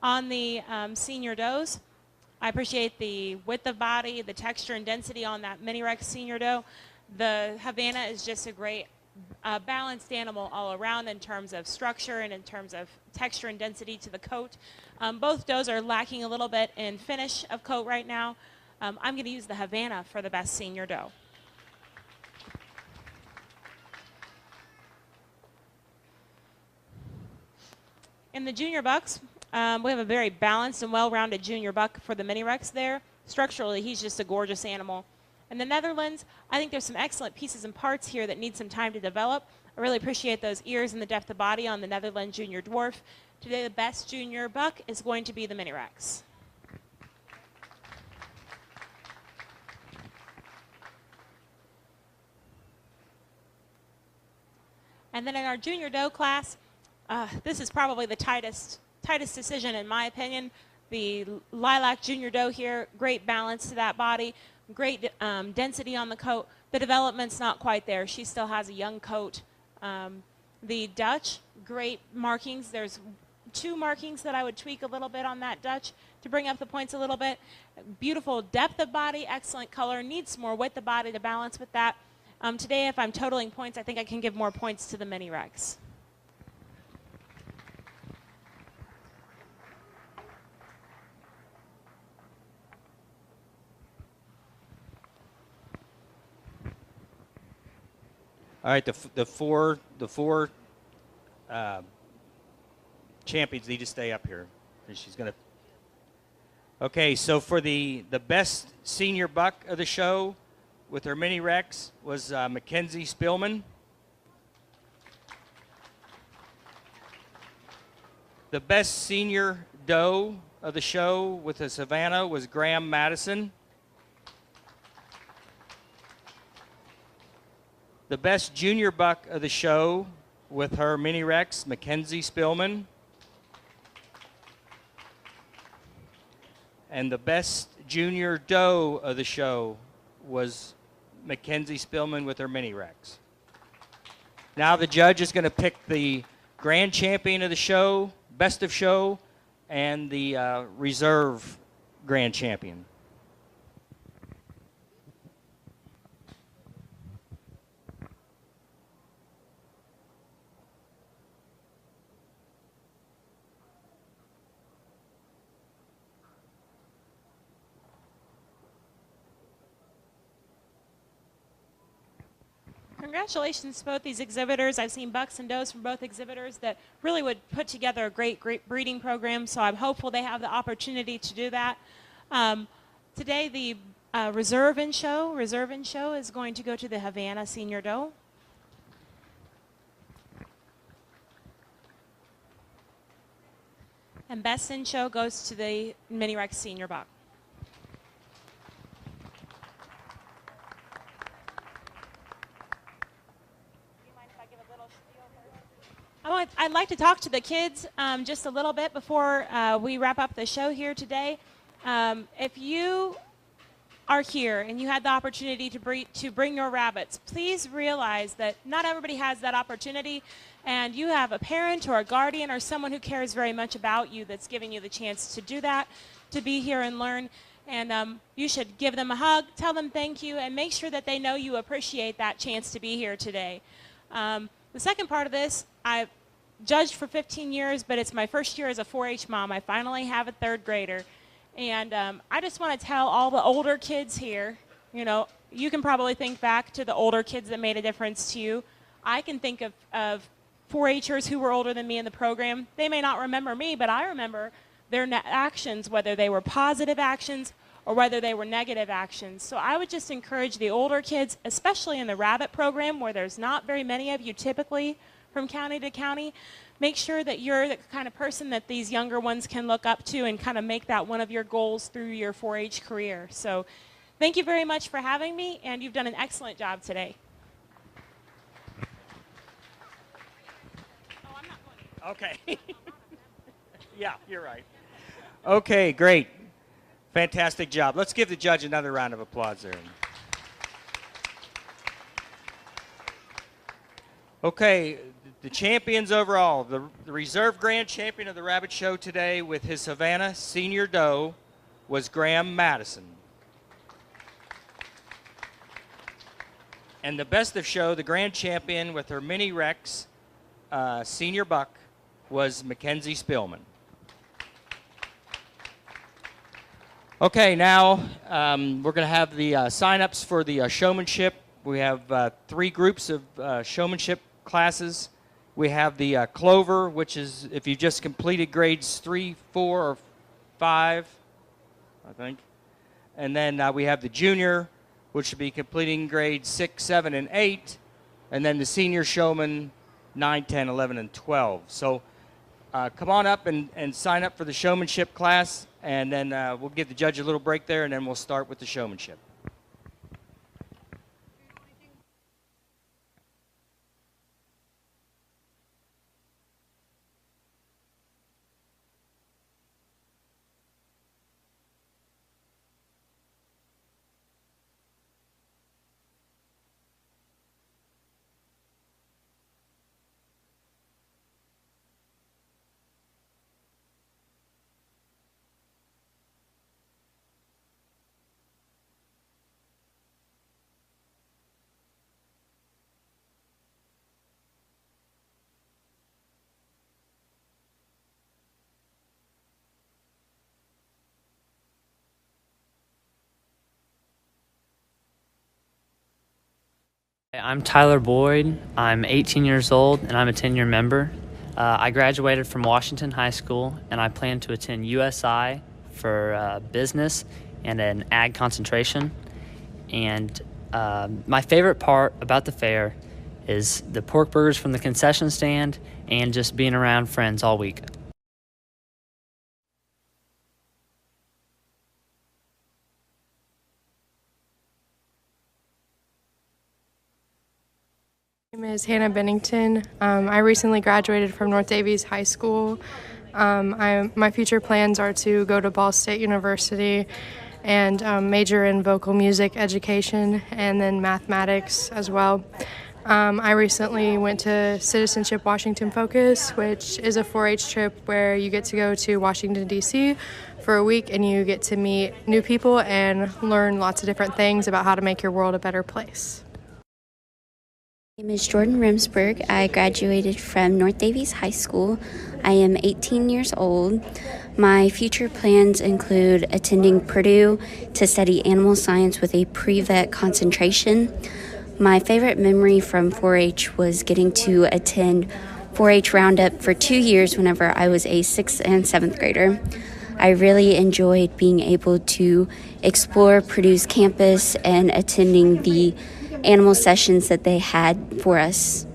D: On the senior does, I appreciate the width of body, the texture and density on that Mini Rex senior doe. The Havana is just a great balanced animal all around in terms of structure and in terms of texture and density to the coat. Both does are lacking a little bit in finish of coat right now. I'm going to use the Havana for the best senior doe. In the junior bucks, we have a very balanced and well-rounded junior buck for the Mini Rex there. Structurally, he's just a gorgeous animal. In the Netherlands, I think there's some excellent pieces and parts here that need some time to develop. I really appreciate those ears and the depth of body on the Netherland Junior Dwarf. Today, the best junior buck is going to be the Mini Rex. And then in our junior doe class, this is probably the tightest decision in my opinion. The Lilac Junior Doe here, great balance to that body, great density on the coat. The development's not quite there. She still has a young coat. The Dutch, great markings. There's 2 markings that I would tweak a little bit on that Dutch to bring up the points a little bit. Beautiful depth of body, excellent color, needs more width of body to balance with that. Today, if I'm totaling points, I think I can give more points to the Mini Rex.
A: All right, the four champions need to stay up here. And she's gonna. Okay, so for the best senior buck of the show, with her Mini Rex was Mackenzie Spillman. The best senior doe of the show with the Savannah was Graham Madison. The best junior buck of the show with her Mini Rex, Mackenzie Spillman. And the best junior doe of the show was Mackenzie Spillman with her Mini Rex. Now the judge is going to pick the grand champion of the show, best of show, and the reserve grand champion.
D: Congratulations to both these exhibitors. I've seen bucks and does from both exhibitors that really would put together a great breeding program, so I'm hopeful they have the opportunity to do that. Today, the reserve in show is going to go to the Havana Senior Doe. And best in show goes to the Mini Rex Senior Buck. I'd like to talk to the kids just a little bit before we wrap up the show here today. If you are here and you had the opportunity to bring your rabbits, please realize that not everybody has that opportunity, and you have a parent or a guardian or someone who cares very much about you that's giving you the chance to do that, to be here and learn. And you should give them a hug, tell them thank you, and make sure that they know you appreciate that chance to be here today. The second part of this, I've judged for 15 years, but it's my first year as a 4-H mom. I finally have a 3rd grader. And I just want to tell all the older kids here, you know, you can probably think back to the older kids that made a difference to you. I can think of 4-Hers who were older than me in the program. They may not remember me, but I remember their actions, whether they were positive actions or whether they were negative actions. So I would just encourage the older kids, especially in the rabbit program where there's not very many of you typically from county to county, make sure that you're the kind of person that these younger ones can look up to and kind of make that one of your goals through your 4-H career. So thank you very much for having me, and you've done an excellent job today. Oh, I'm not going to.
A: Okay. Yeah, you're right. Okay, great. Fantastic job. Let's give the judge another round of applause there. Okay, the champions overall. The reserve grand champion of the Rabbit Show today with his Savannah Senior Doe was Graham Madison. And the best of show, the grand champion with her Mini Rex Senior Buck was Mackenzie Spillman. Okay, now we're going to have the sign-ups for the showmanship. We have 3 groups of showmanship classes. We have the Clover, which is if you just completed grades 3, 4, or 5, I think. And then we have the Junior, which should be completing grades 6, 7, and 8. And then the Senior Showman, 9, 10, 11, and 12. So come on up and sign up for the showmanship class, and then we'll give the judge a little break there, and then we'll start with the showmanship.
E: I'm Tyler Boyd. I'm 18 years old, and I'm a 10-year member. I graduated from Washington High School, and I plan to attend USI for business and an ag concentration. And my favorite part about the fair is the pork burgers from the concession stand and just being around friends all week.
F: My name is Hannah Bennington. I recently graduated from North Daviess High School. My future plans are to go to Ball State University and major in vocal music education and then mathematics as well. I recently went to Citizenship Washington Focus, which is a 4-H trip where you get to go to Washington, D.C. for a week and you get to meet new people and learn lots of different things about how to make your world a better place.
G: My name is Jordan Remsburg. I graduated from North Daviess High School. I am 18 years old. My future plans include attending Purdue to study animal science with a pre-vet concentration. My favorite memory from 4-H was getting to attend 4-H Roundup for 2 years whenever I was a 6th and 7th grader. I really enjoyed being able to explore Purdue's campus and attending the animal sessions that they had for us.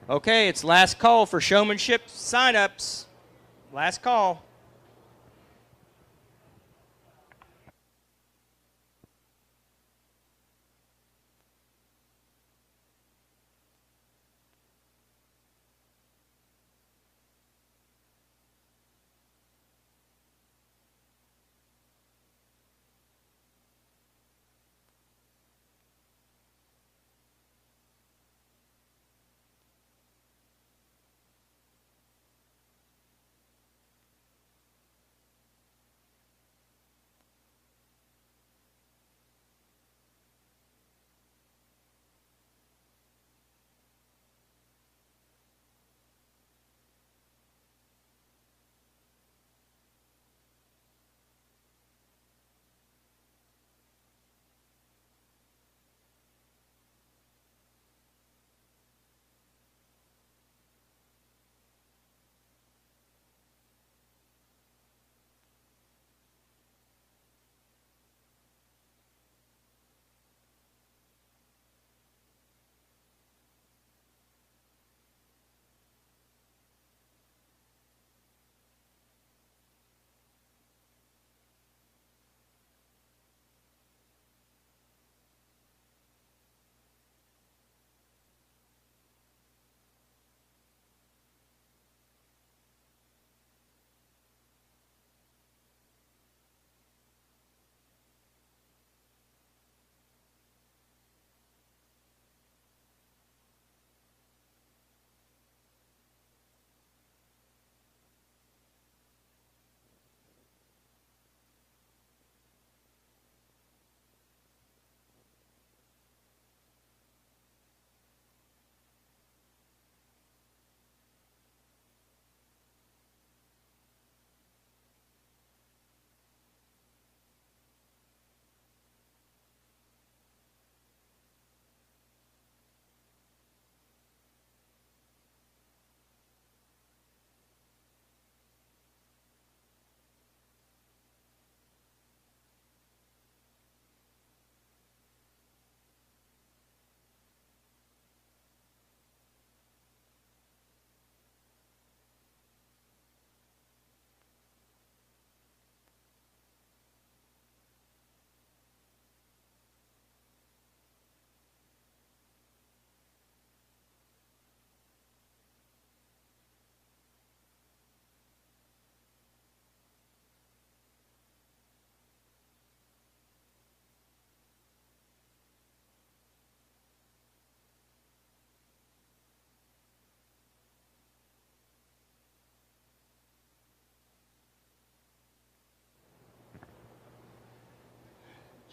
A: Okay, it's last call for showmanship sign-ups. Last call.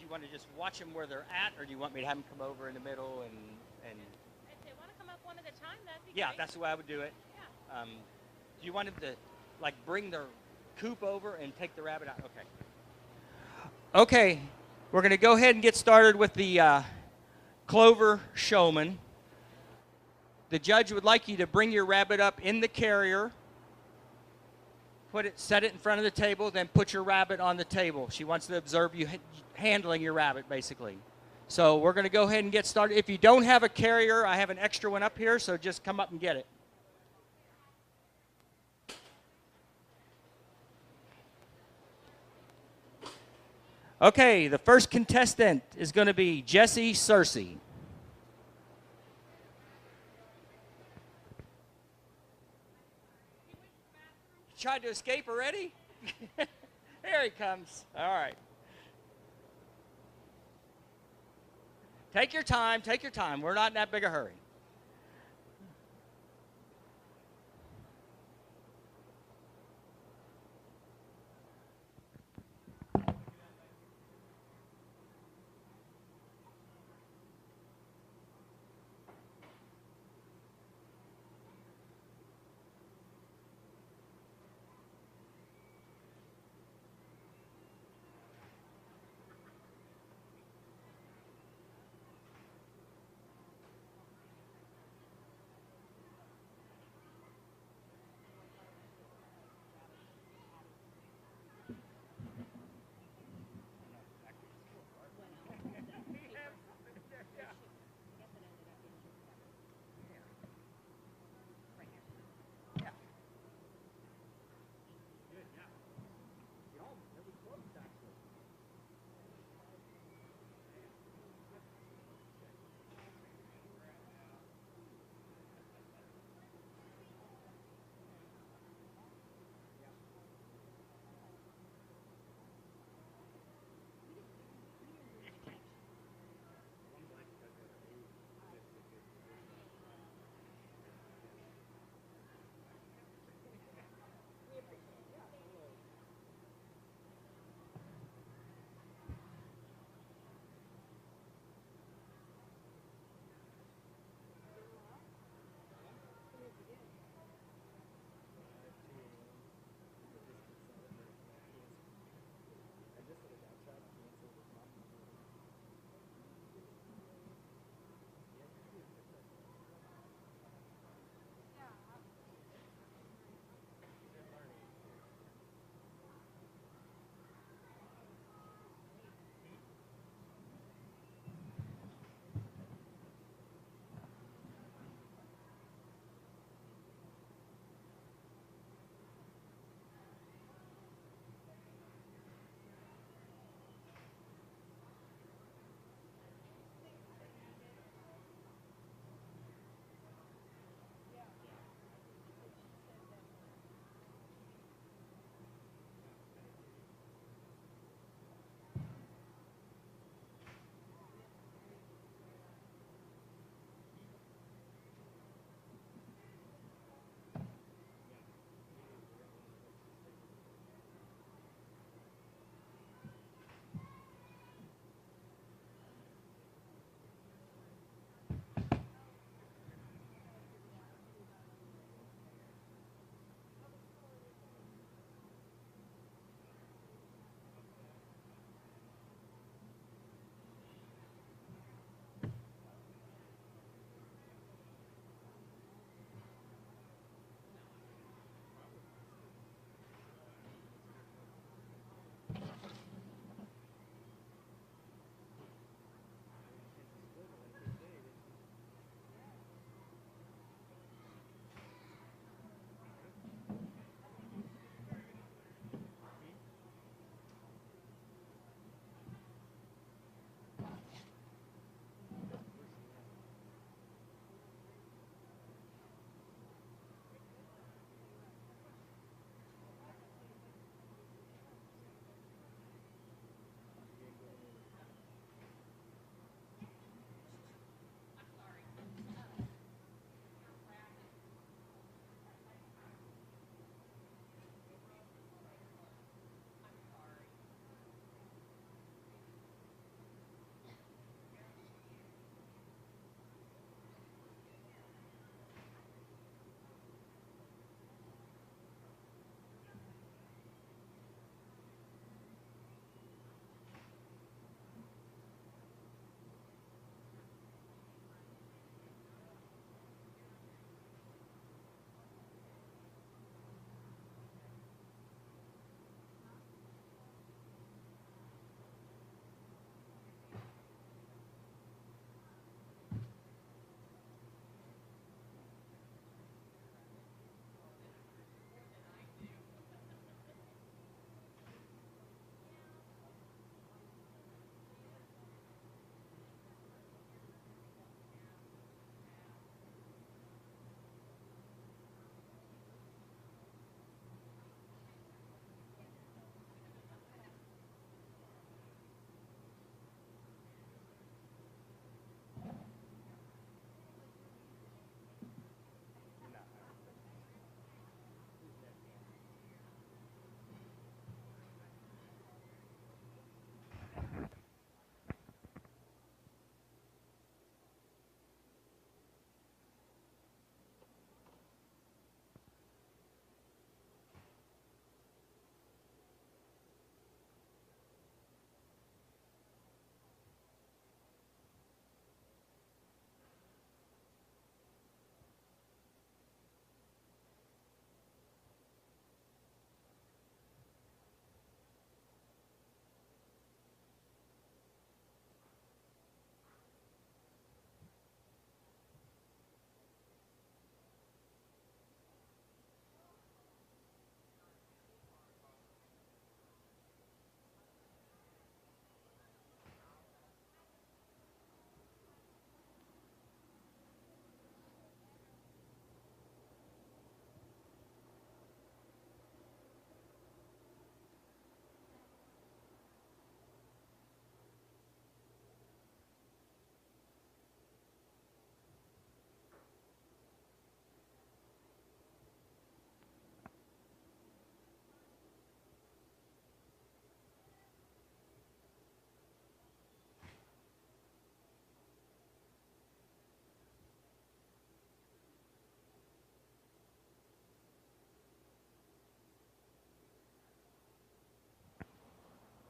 A: you want to just watch them where they're at, or do you want me to have them come over in the middle and
D: If they want to come up one at a time, that'd be
A: yeah,
D: great.
A: that's the way I would do it.
D: Yeah.
A: Do you want them to like bring their coop over and take the rabbit out? Okay. Okay, we're going to go ahead and get started with the Clover Showman. The judge would like you to bring your rabbit up in the carrier, set it in front of the table, then put your rabbit on the table. She wants to observe you handling your rabbit, basically. So we're going to go ahead and get started. If you don't have a carrier, I have an extra one up here, so just come up and get it. Okay, the first contestant is going to be Jesse Searcy. Tried to escape already? Here he comes. All right. Take your time, take your time. We're not in that big a hurry.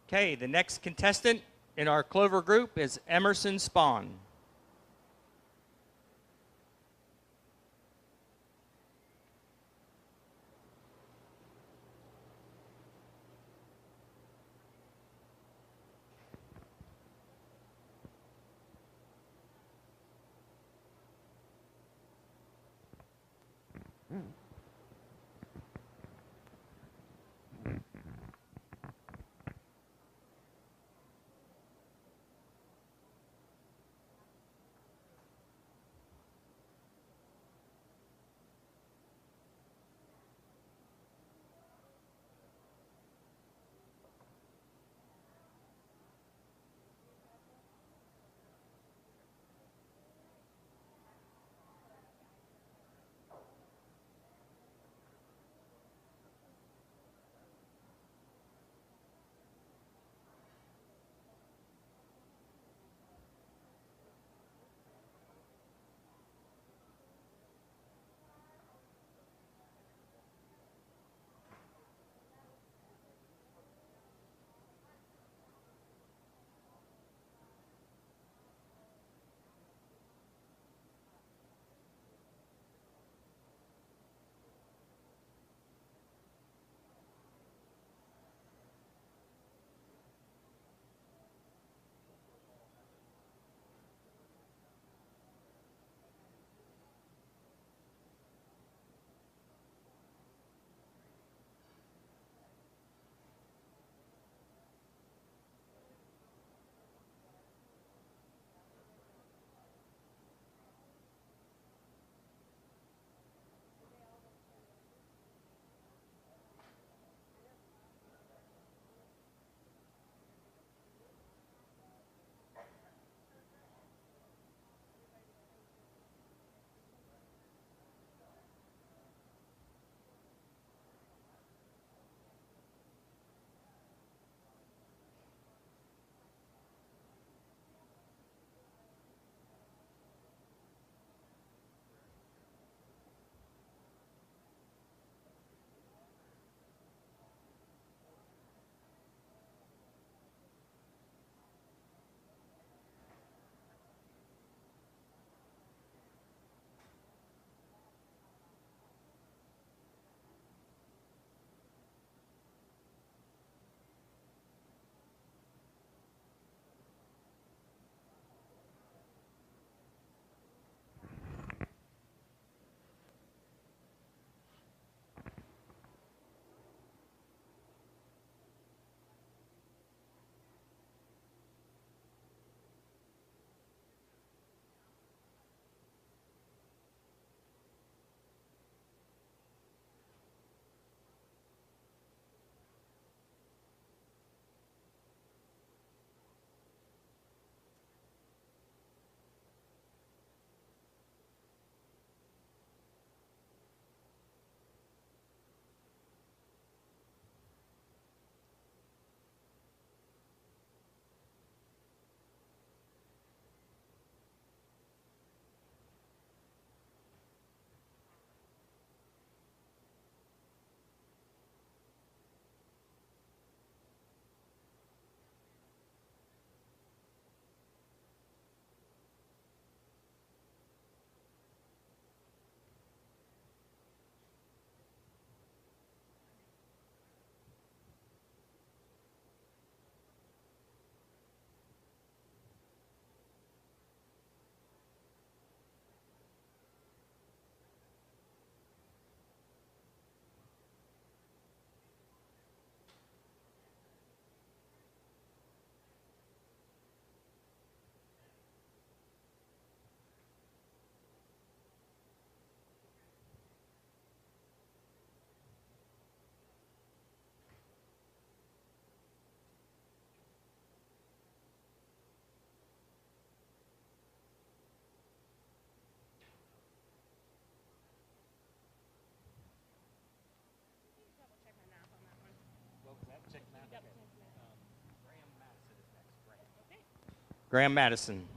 A: Okay, the next contestant in our Clover group is Emerson Spawn. Graham Madison.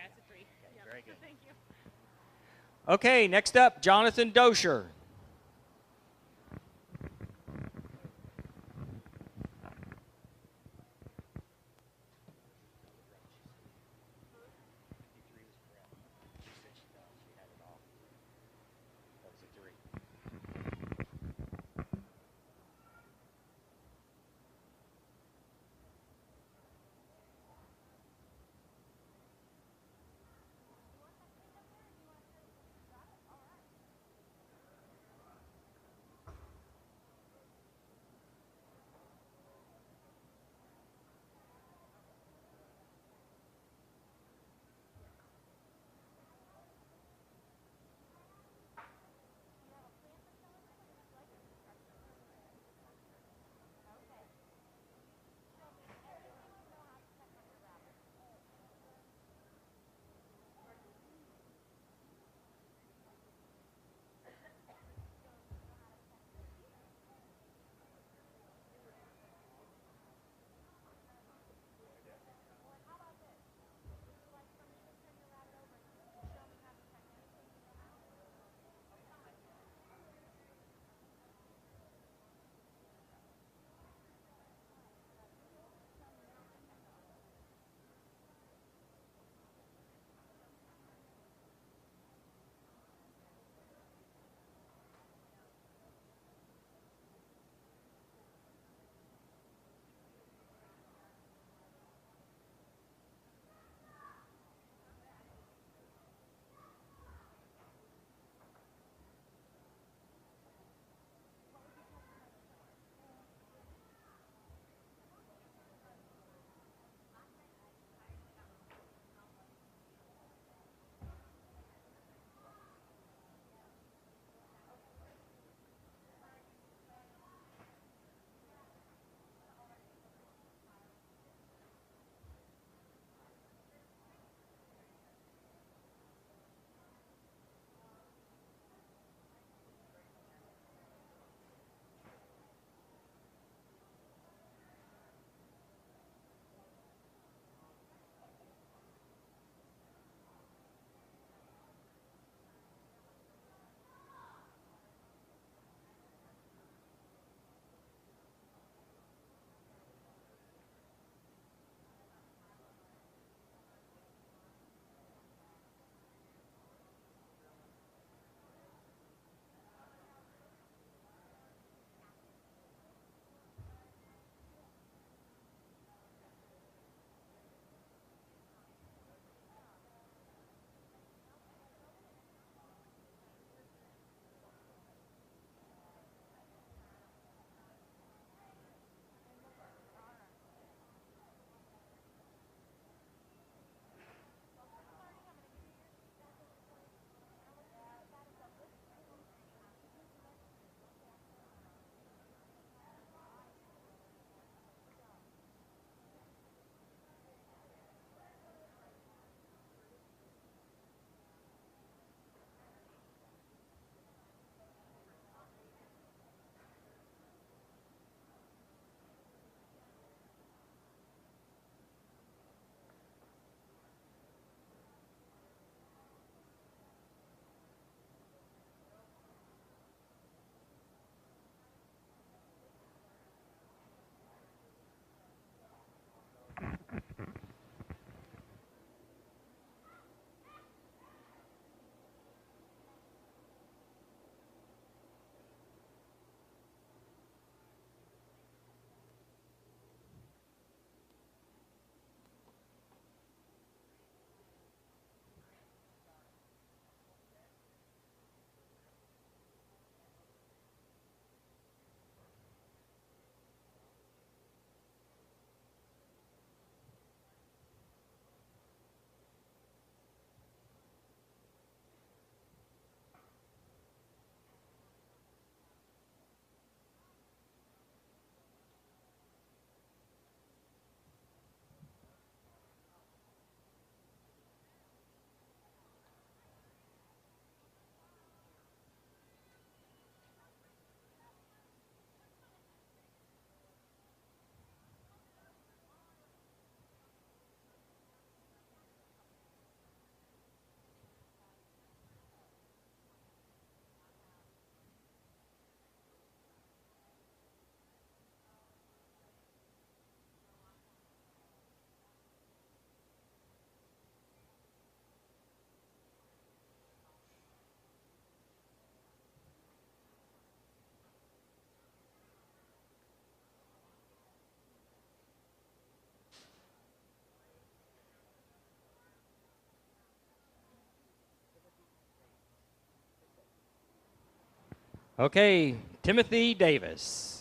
D: it's a 3. Yep.
A: Very good.
D: Thank you.
A: Okay, next up, Jonathan Dosher. Okay, Timothy Davis.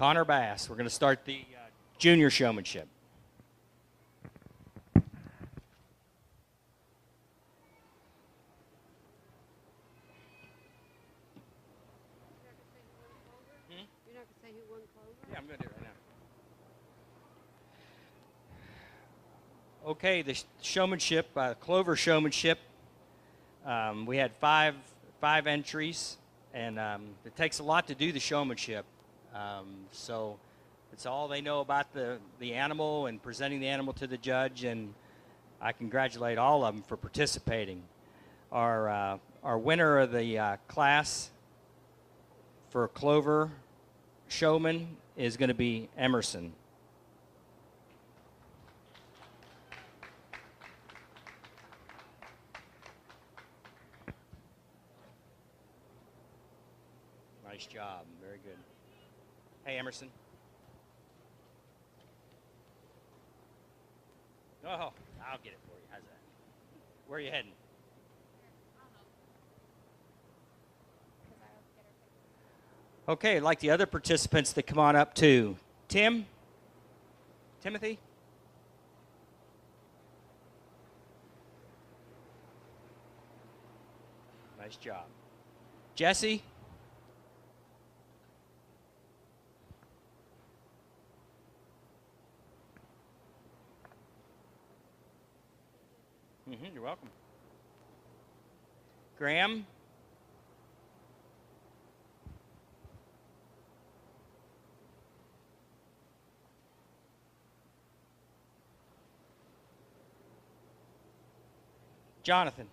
A: Connor Bass. We're going to start the junior showmanship.
H: You're not going to say who won Clover?
A: Yeah, I'm going to do it right now. Okay, the showmanship, Clover Showmanship. We had five entries, and it takes a lot to do the showmanship. So it's all they know about the animal and presenting the animal to the judge, and I congratulate all of them for participating. Our winner of the class for Clover Showman is going to be Emerson. Nice job. Very good. Hey, Emerson. Oh, I'll get it for you. How's that? Where are you heading? Okay, I'd like the other participants to come on up too. Timothy? Nice job. Jesse? You're welcome. Graham? Jonathan?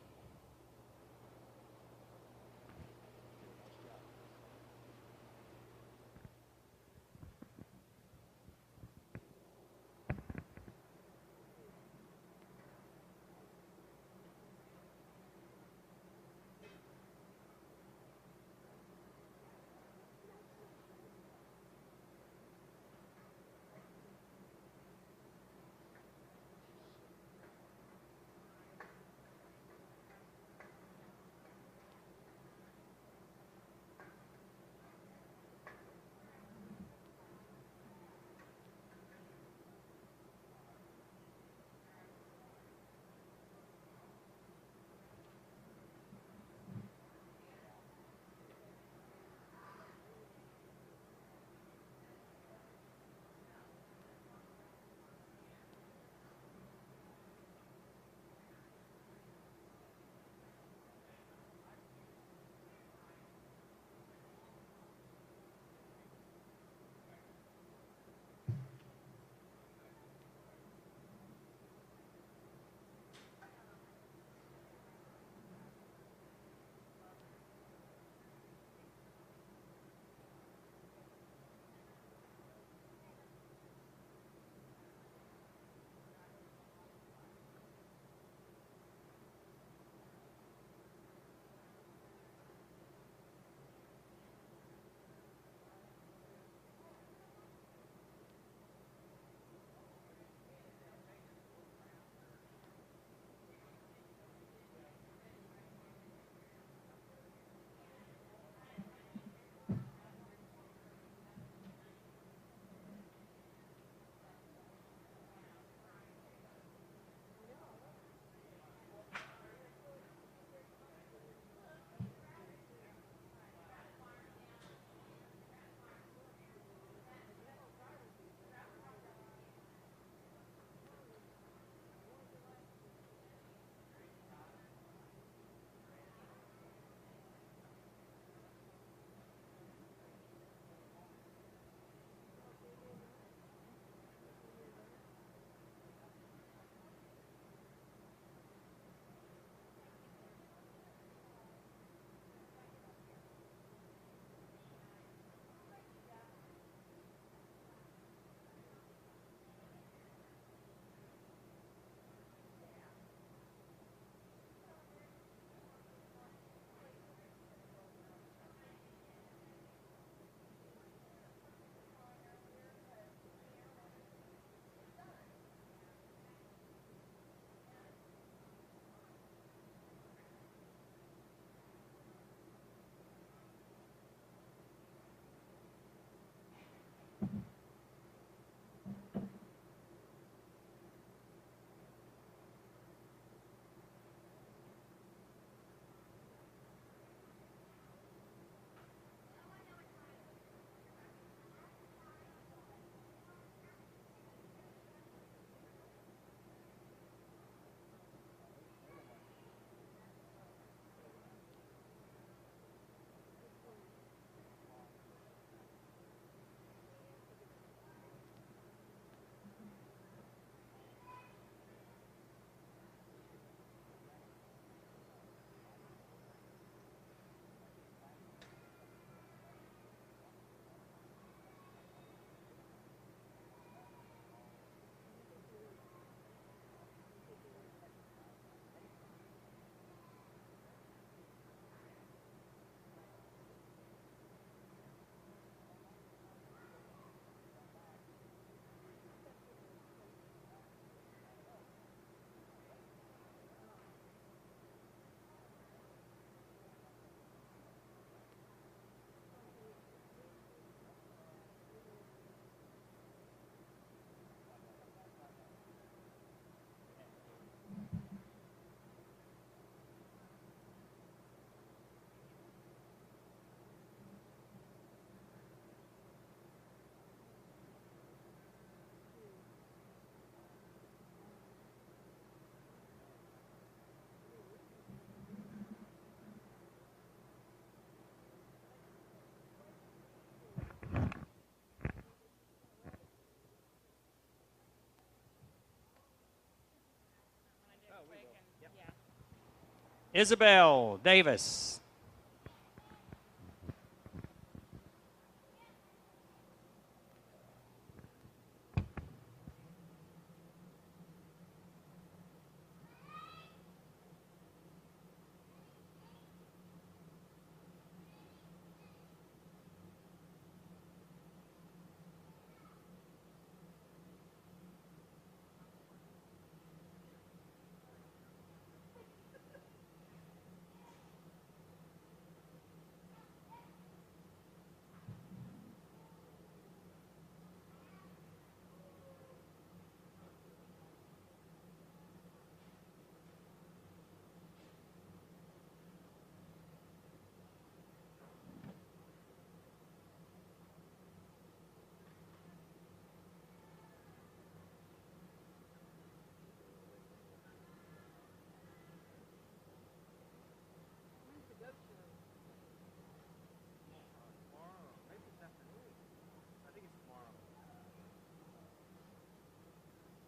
A: Isabel Davis.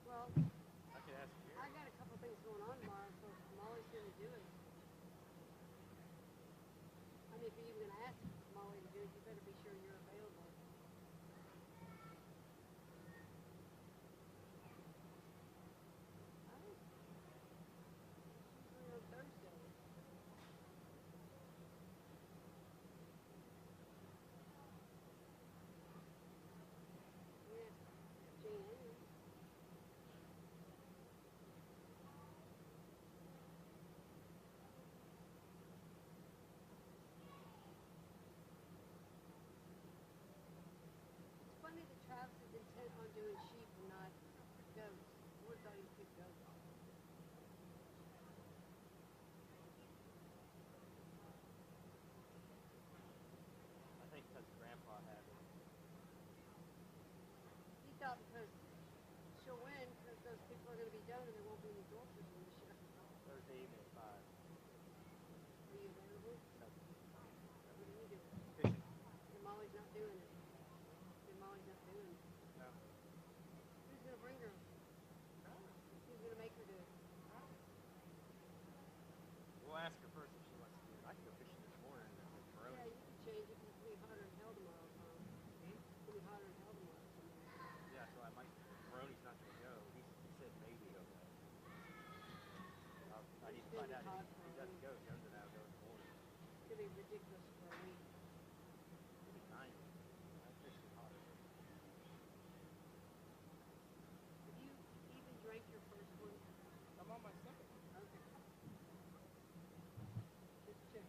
H: Well, I got a couple things going on tomorrow, so if Molly's going to do it. I mean, if you're even going to ask Molly to do it, you better be sure you're available. Oh. Usually on Thursday. Yeah, Jan. It's funny that Travis is intent on doing sheep and not goats. I would have thought he'd pick goats.
A: I think because Grandpa had it.
H: He thought because she'll win, because those people are going to be done and there won't be any dwarfers in the show.
A: Thursday evening at 5.
H: Are you available?
A: No.
H: What are you doing?
A: Fishing.
H: Then Molly's not doing it. Then Molly's not doing it.
A: No.
H: Who's going to bring her? Who's going to make her do it?
A: We'll ask her first if she wants to do it. I can go fishing this morning and then make Maroney.
H: Yeah, you can change it because it's going to be hotter than hell tomorrow, Tom.
A: Hmm?
H: It's going to be hotter than hell tomorrow.
A: Yeah, so I might. Maroney's not going to go. He said maybe he'll go. I need to find out if he doesn't go. Jones and I will go in the morning.
H: It's going to be ridiculous for a week.
A: It'll be 90. I'm fishing hotter.
H: Have you even drank your first one?
A: I'm on my second.
H: Okay. Just check.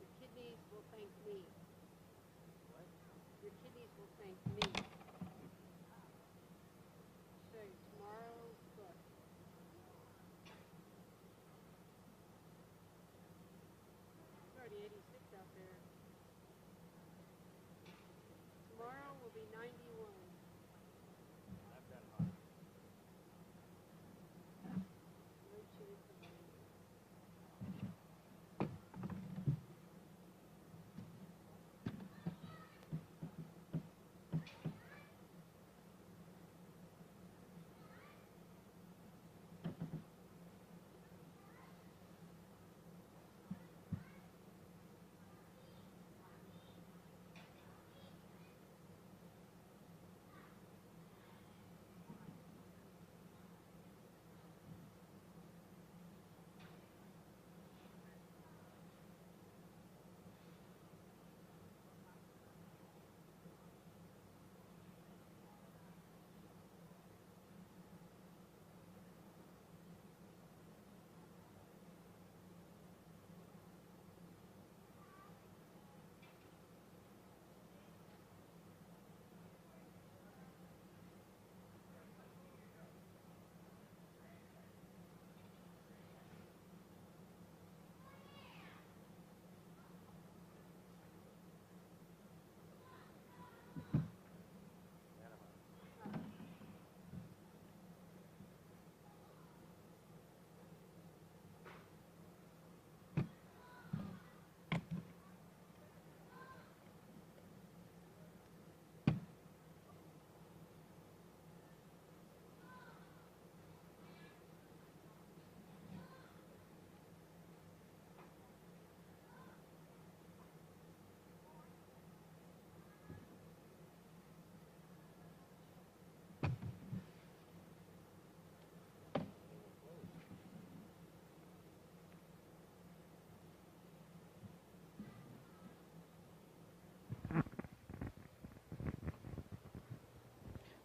H: Your kidneys will thank me.
A: What?
H: Your kidneys will thank me. Show you tomorrow. Look. It's already 86 out there. Tomorrow will be 91.
A: I've got hot.
H: No chance of rain.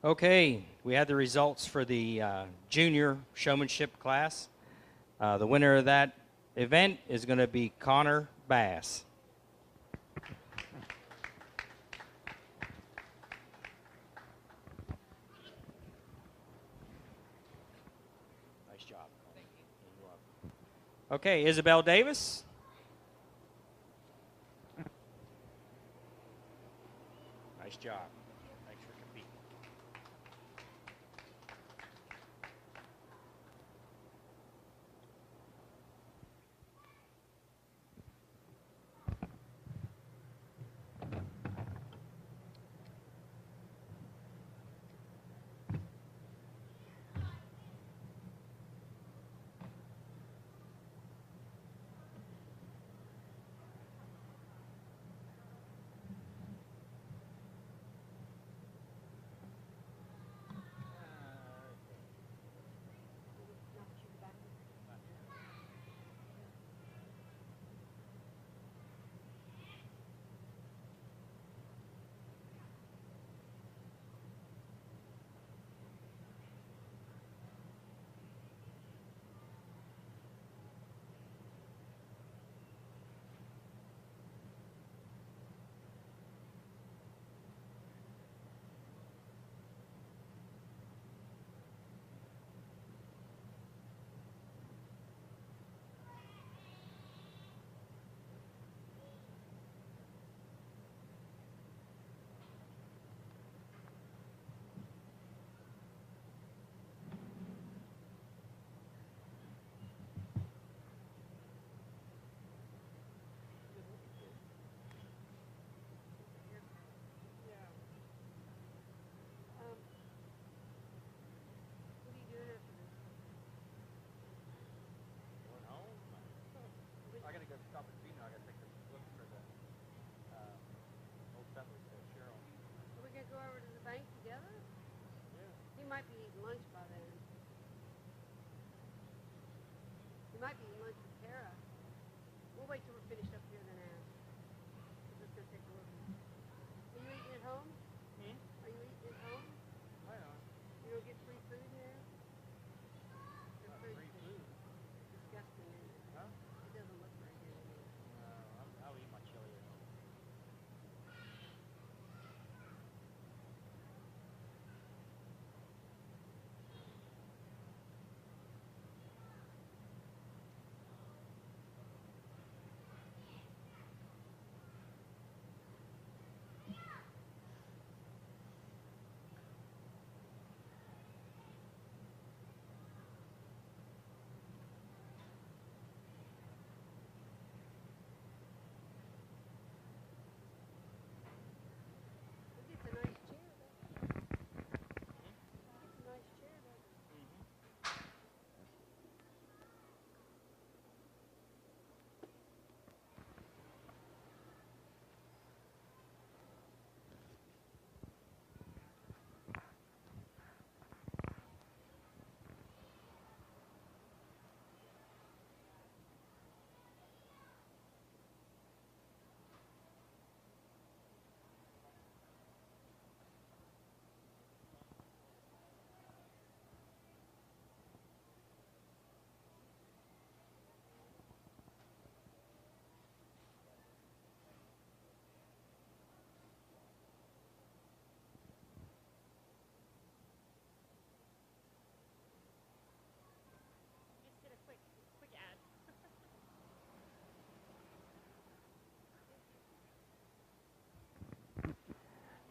A: Okay, we had the results for the junior showmanship class. The winner of that event is going to be Connor Bass. Nice job. Thank you. You're welcome. Okay, Isabel Davis. Nice job. Thanks for competing.
H: Go over to the bank together? Yeah. He might be eating lunch by then. He might be eating lunch with Tara. We'll wait till we're finished up here and then ask. We're just going to take a look. Are you eating at home? Hmm? Are you eating at home? I am. You don't get free food here? Free food? Disgusting, isn't it? Huh? It doesn't look very good. No, I'll eat my chili at home.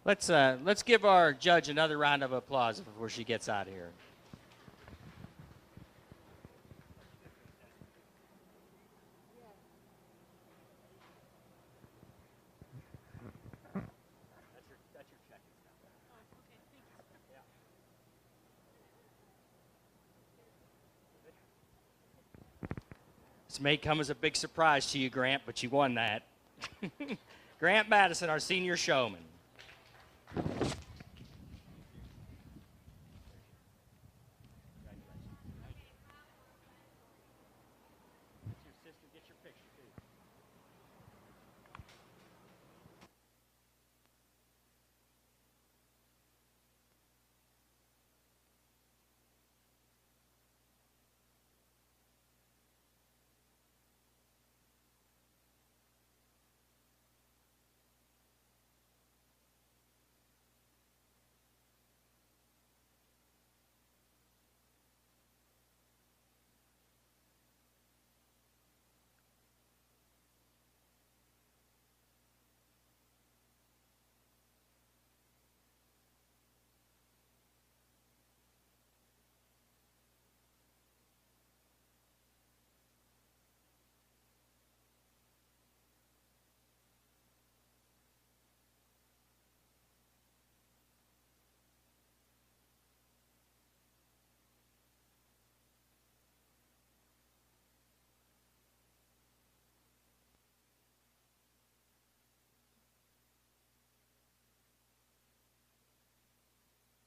H: Let's give our judge another round of applause before she gets out of here. That's your check. Oh, okay, thanks. Yeah. This may come as a big surprise to you, Grant, but you won that. Grant Madison, our senior showman.